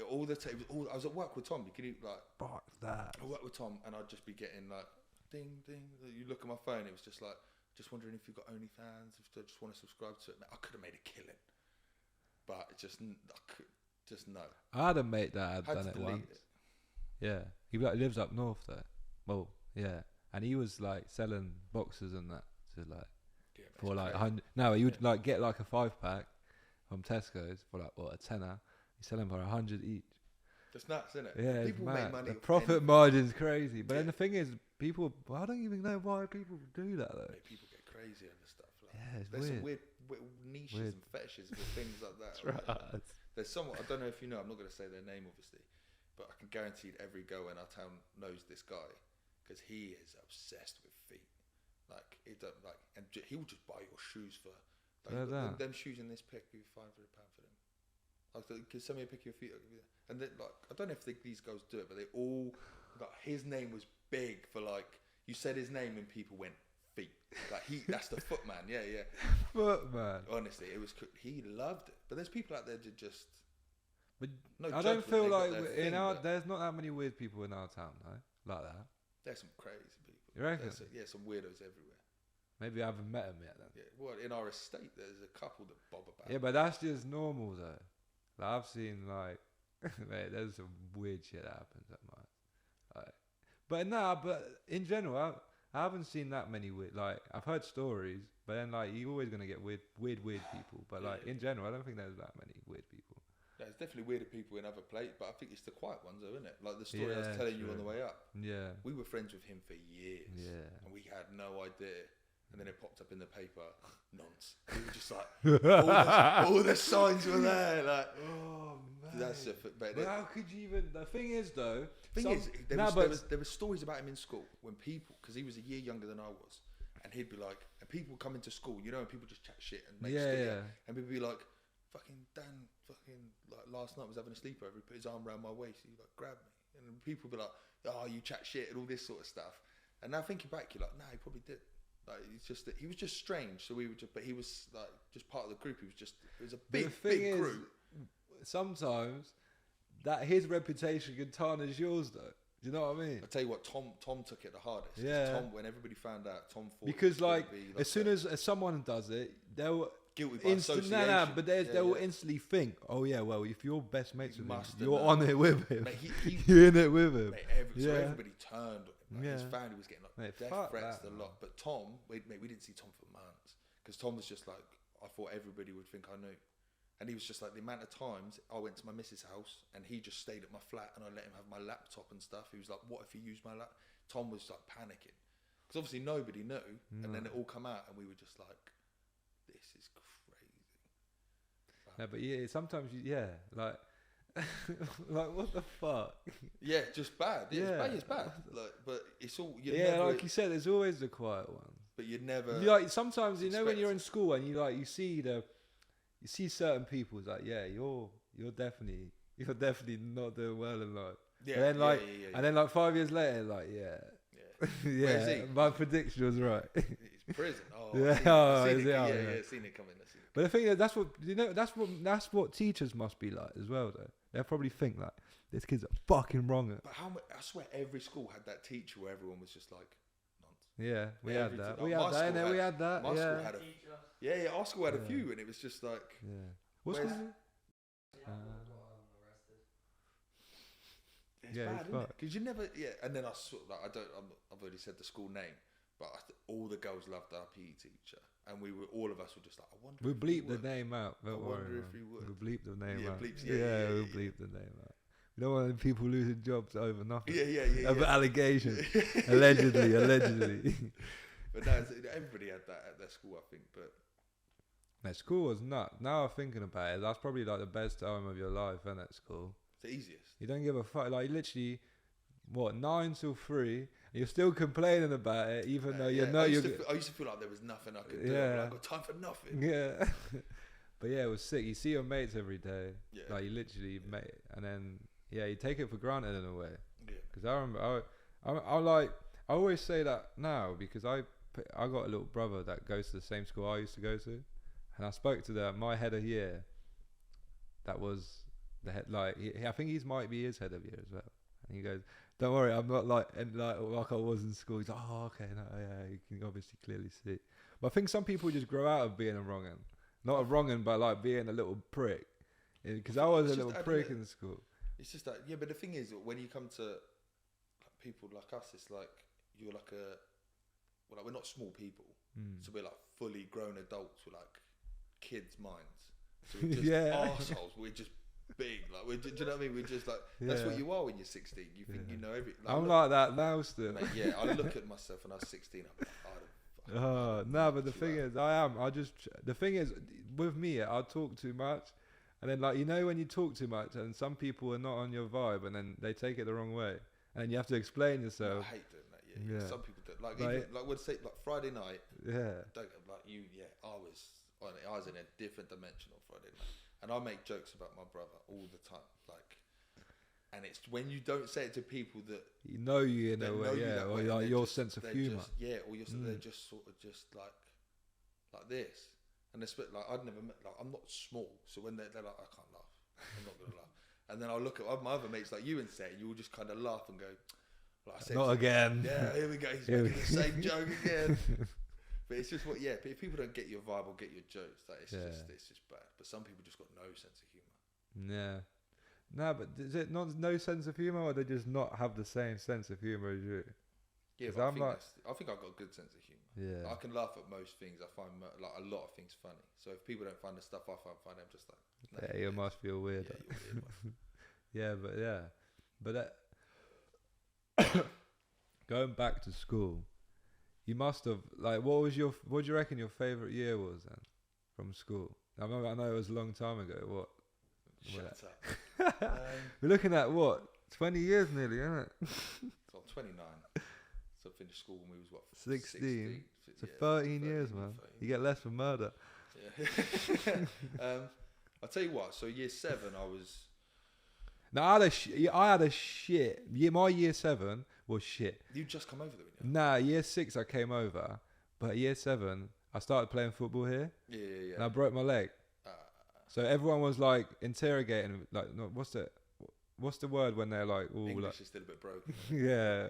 All the time, I was at work with Tom. Fuck that. I worked with Tom, and I'd just be getting like, ding ding. You look at my phone, it was just like, just wondering if you've got OnlyFans, if I just want to subscribe to it. I could have made a killing, but I could just no. I had a mate that had done it once. Yeah, he lives up north there. Well, yeah, and he was like selling boxes and that to like for like 100. No, he would like get like a 5-pack from Tesco's for like a tenner. He's selling for 100 each. That's nuts, isn't it? Yeah, people make money. The profit margin's crazy, but then the thing is, people. Well, I don't even know why people do that though. People get crazy on this stuff. Like, yeah, it's there's weird. some weird niches and fetishes with things like that. Right. There's someone, I don't know if you know, I'm not going to say their name obviously, but I can guarantee every girl in our town knows this guy because he is obsessed with feet. Like and he will just buy your shoes for them shoes in this pic. Give you £500 for them. Like, can send me a pic of your feet. And then like, I don't know if these girls do it, but they all like, his name was big for like, you said his name and people went feet. Like that's the foot man. Yeah. Foot man. Honestly, he loved it. But there's people out there that just. But no I don't feel like there's not that many weird people in our town, though, like that. There's some crazy people. You reckon? Some weirdos everywhere. Maybe I haven't met them yet then. Yeah, well, in our estate, there's a couple that bob about. Yeah, but that's just normal though. Like, I've seen like, mate, there's some weird shit that happens at mine. Like, but in general, I haven't seen that many weird. Like, I've heard stories, but then like you're always gonna get weird people. But like in general, I don't think there's that many weird people. There's definitely weirder people in other places, but I think it's the quiet ones, though, isn't it? Like the story I was telling you on the way up. Yeah. We were friends with him for years. Yeah. And we had no idea. And then it popped up in the paper. Nonce. We were just like, all the signs were there. Like, oh man. That's it. But how could you even? The thing is, though. There were stories about him in school when people, because he was a year younger than I was, and he'd be like, and people would come into school, you know, and people just chat shit and make stuff, and people be like, fucking Dan, like last night was having a sleepover, he put his arm around my waist, he like grabbed me, and people be like, oh, you chat shit and all this sort of stuff. And now thinking back, you're like, nah, he probably did. Like, it's just that he was just strange. So we were just, but he was like just part of the group. It was a big group. Sometimes that his reputation can tarnish yours, though. Do you know what I mean? I tell you what, Tom took it the hardest. Yeah. Tom, when everybody found out, Tom thought because like as soon as someone does it, they'll guilty by association. But they will instantly think, oh yeah, well if you're best mates with him, you're know. on it with him. Mate, you're in it with him. Mate, so everybody turned on him. Like, his family was getting like death threats a lot. But Tom, we didn't see Tom for months because Tom was just like, I thought everybody would think I knew. And he was just like, the amount of times I went to my missus' house and he just stayed at my flat and I let him have my laptop and stuff. He was like, what if he used my laptop? Tom was like panicking. Because obviously nobody knew. No. And then it all come out and we were just like, this is crazy. No, but yeah, sometimes like, like what the fuck? Yeah, just bad. Yeah, it's bad. Like, but it's all, like you said, there's always the quiet ones. But you'd never. Like sometimes, you know, when you're in school and you see certain people, it's like, yeah, you're definitely not doing well in life. Yeah. And then and then like 5 years later, like yeah, my prediction was right. It's prison. Oh, seen it coming. But the thing is, that's what teachers must be like as well, though. They'll probably think like, this kid's a fucking wronger. But I swear every school had that teacher where everyone was just like, yeah, we had that. We had that. And then we had that. My school had our school had a few, and it was just like, what's school? It's bad, isn't it? Because you never, and then I've already said the school name, but all the girls loved our PE teacher, and all of us were just like, I wonder. We'll bleep the name out. I wonder if he would. We'll bleep the name out. Bleeps, we'll bleep the name out. We don't want people losing jobs over nothing. Yeah. Allegations. allegedly. But no, everybody had that at their school, I think. But that school was nuts. Now I'm thinking about it, that's probably like the best time of your life, isn't it? School. It's the easiest. You don't give a fuck. Like literally, 9 till 3, and you're still complaining about it, even though I used to feel like there was nothing I could do. I got time for nothing. Yeah. But yeah, it was sick. You see your mates every day. Yeah. Like you literally mate, and then you take it for granted in a way. Yeah. Because I remember, I always say that now because I got a little brother that goes to the same school I used to go to, and I spoke to my head of year. That was the head, like I think he's might be his head of year as well. And he goes, "Don't worry, I'm not like I was in school." He's like, "Oh, okay, no, yeah, you can obviously clearly see." But I think some people just grow out of being a wrong'un, not a wrong'un, but like being a little prick. Because I was a little prick in school. It's just that, yeah. But the thing is, when you come to like, people like us, it's like you're like we're not small people, so we're like fully grown adults with like kids' minds. So we're just arseholes. We're just big. Like, do you know what I mean? We're just like that's what you are when you're 16. You think you know everything. Like, I'm like that now still. Mate, yeah, I look at myself when I was 16. I'm like, no, but the thing is, the thing is, with me, I talk too much, and then like when you talk too much, and some people are not on your vibe, and then they take it the wrong way, and you have to explain yourself. I hate doing that. Yeah. Some people do. Like we'd say like Friday night. Yeah. I was in a different dimension on Friday night, and I make jokes about my brother all the time. Like, and it's when you don't say it to people that you know you in a way, or like your sense of humour. Or they're just sort of just like this. And it's like I'd never met. Like I'm not small, so when they're like, I can't laugh. I'm not gonna laugh. And then I'll look at my other mates like you and say, you'll just kind of laugh and go, like I said, not again. Yeah, here we go. He's making the same joke again. But it's just if people don't get your vibe or get your jokes, it's just bad. But some people just got no sense of humour. Yeah. No, but is it not no sense of humour, or they just not have the same sense of humour as you? Yeah, but I think I've got a good sense of humour. Yeah. I can laugh at most things. I find like a lot of things funny. So if people don't find the stuff I find funny, I'm just like, you must be a weirdo. Yeah, you're weird. But going back to school, you must have like what do you reckon your favourite year was then from school? I know it was a long time ago. What? Shut up. We're looking at what 20 years nearly, isn't it? So I'm 29. So I finished school when we was 16. So 13 years, man. 13. You get less for murder. Yeah. I'll tell you what. So year 7, I was. No, I had a shit. My year 7 was shit. You just come over there, didn't you? Nah, year 6 I came over, but year 7 I started playing football here. Yeah. And I broke my leg. So everyone was like interrogating, like, no, what's the word when they're like, all English like, is still a bit broken. Yeah,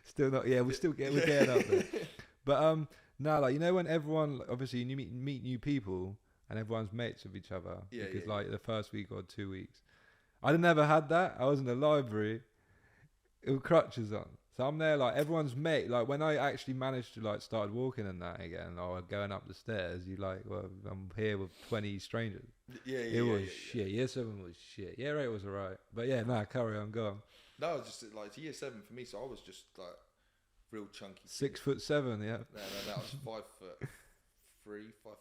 still not. Yeah, we're getting up there. But no, like when everyone obviously you meet new people and everyone's mates with each other because like the first week or 2 weeks. I never had that. I was in the library with crutches on. So I'm there like everyone's mate. Like when I actually managed to like start walking and that again or going up the stairs, you like, well, I'm here with 20 strangers. It was shit. Year 7 was shit. Year 8 was alright. But yeah, carry on, go on. No, it was just like year 7 for me. So I was just like real chunky. 6'7", yeah. No, that was 5'3", 5'4".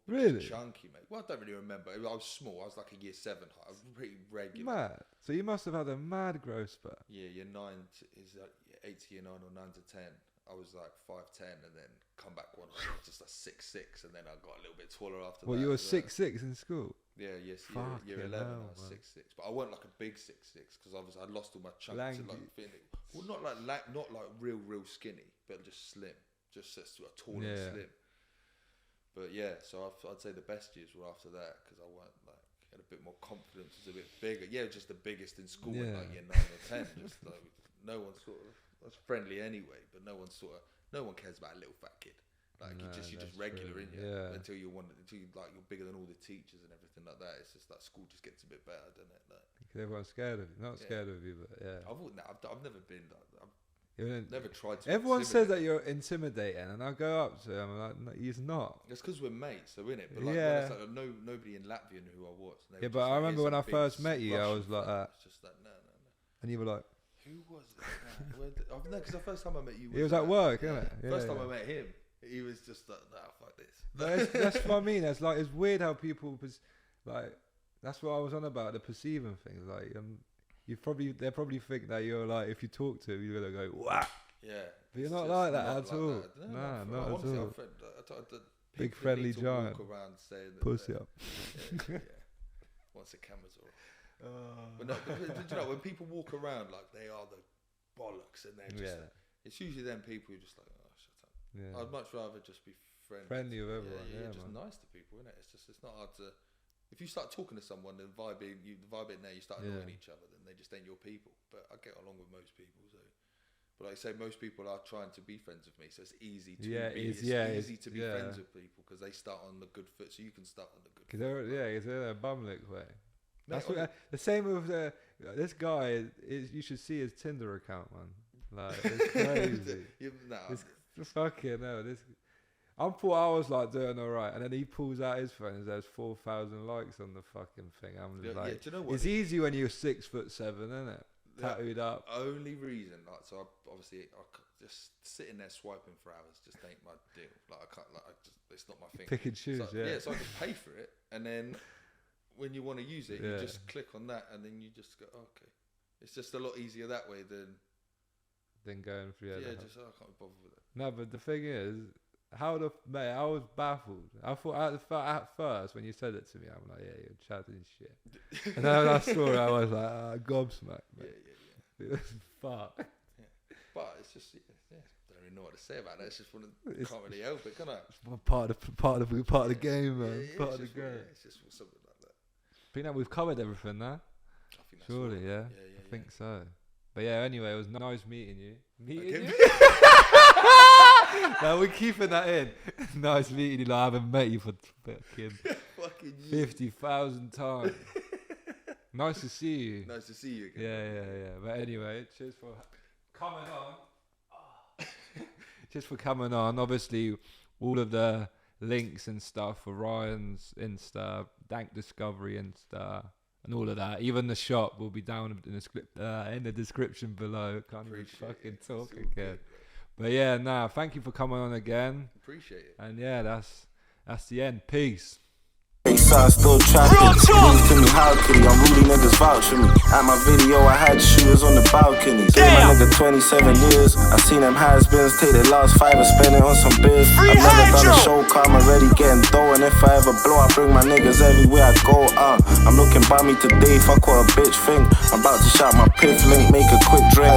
Really? Chunky, mate. Well, I don't really remember. I was small. I was like a year 7 height. I was pretty regular. Mad. So you must have had a mad growth spurt. Yeah, year 9 is 8 to year 9 or 9 to 10. I was like 5'10", and then come back one high, just like 6'6", and then I got a little bit taller after that. Well, you were 6'6" in school? Yeah, yes. Year 11, I was 6'6", but I wasn't like a big 6'6" because I lost all my chunks. Well, not like real skinny, but just slim, just sort of tall and slim. But yeah, so I'd say the best years were after that because I weren't like had a bit more confidence, was a bit bigger. Yeah, just the biggest in school in like year 9 or 10. Just like no one sort of was friendly anyway, but no one cares about a little fat kid. Like you're just regular in here until you like you're bigger than all the teachers and everything like that. It's just like school just gets a bit better, doesn't it? Like, everyone's scared of you, not scared of you, but yeah. I've never been like. I've never tried to. Everyone says that you're intimidating, and I go up to him and I'm like, no, he's not. It's because we're mates, so innit? But like, when it's like, nobody in Latvia knew who I was. Yeah, but I remember when I first met you, I was like, it's just like no. And you were like, who was it? No, because the first time I met you, it was at work, isn't it? First time I met him, he was just like, nah, fuck this. That's what I mean. It's like it's weird how people like. That's what I was on about, the perceiving things. Like they probably think that you're like, if you talk to him, you're gonna go, wow. Yeah. But you're not like that at all. Nah, not at all. Big friendly need to giant. Walk around saying that Pussy up. Yeah. Once the camera's off. But no, but you know, when people walk around like they are the bollocks and they're just, it's usually them people who just like, oh, shut up. Yeah. I'd much rather just be friendly with everyone. Yeah, Yeah, just man. nice to people, innit? It's not hard to. If you start talking to someone and vibing there, you start annoying each other, then they just ain't your people. But I get along with most people, so. But like I say, most people are trying to be friends with me, so it's easy to be friends with people because they start on the good foot, so you can start on the good foot. Because they're a bumlick way. That's what, the same with this guy. You should see his Tinder account, man. Like, it's crazy. It's fucking no. I thought I was like doing alright, and then he pulls out his phone and there's 4,000 likes on the fucking thing. I'm just like, do you know what? It's easy when you're 6'7", isn't it? Tattooed up. Only reason, like, so I just sitting there swiping for hours just ain't my deal. Like I can't, it's not my thing. Pick and choose, So I can pay for it, and then when you want to use it, you just click on that, and then you just go, okay. It's just a lot easier that way than going for I can't be bothered with it. No, but the thing is, mate, I was baffled. I thought at first when you said it to me, I'm like, yeah, you're chatting shit. And then I saw it, I was like, gobsmacked, mate. Yeah. It was fuck. Yeah. But it's just, don't really know what to say about that. It's just can't really help it, can I? It's part of the game, man. Part of the game. It's just something like that. But you know, we've covered everything now. I think that's surely, right. I think so. But yeah, anyway, it was nice meeting you. You? No, we're keeping that in. Nice meeting you. Like, I haven't met you for fucking 50,000 times. Nice to see you. Nice to see you again. Yeah. But anyway, cheers for coming on. Just for coming on. Obviously, all of the links and stuff for Ryan's Insta, Dank Discovery Insta, and all of that. Even the shop will be down in the description below. Can't even fucking talk again. Good, but yeah, thank you for coming on again. Appreciate it. And yeah, that's the end. Peace. I'm still trapping. News to me, how could he? I'm really niggas vouch for me. At my video, I had shooters on the balcony. Gave my nigga 27 years. I seen them has-beens take their last 5 and spend it on some beers. I've never done a show, car, I'm already getting dough. And if I ever blow, I bring my niggas everywhere I go. I'm looking by me today, fuck what a bitch think. I'm about to shout my piff link, make a quick drink.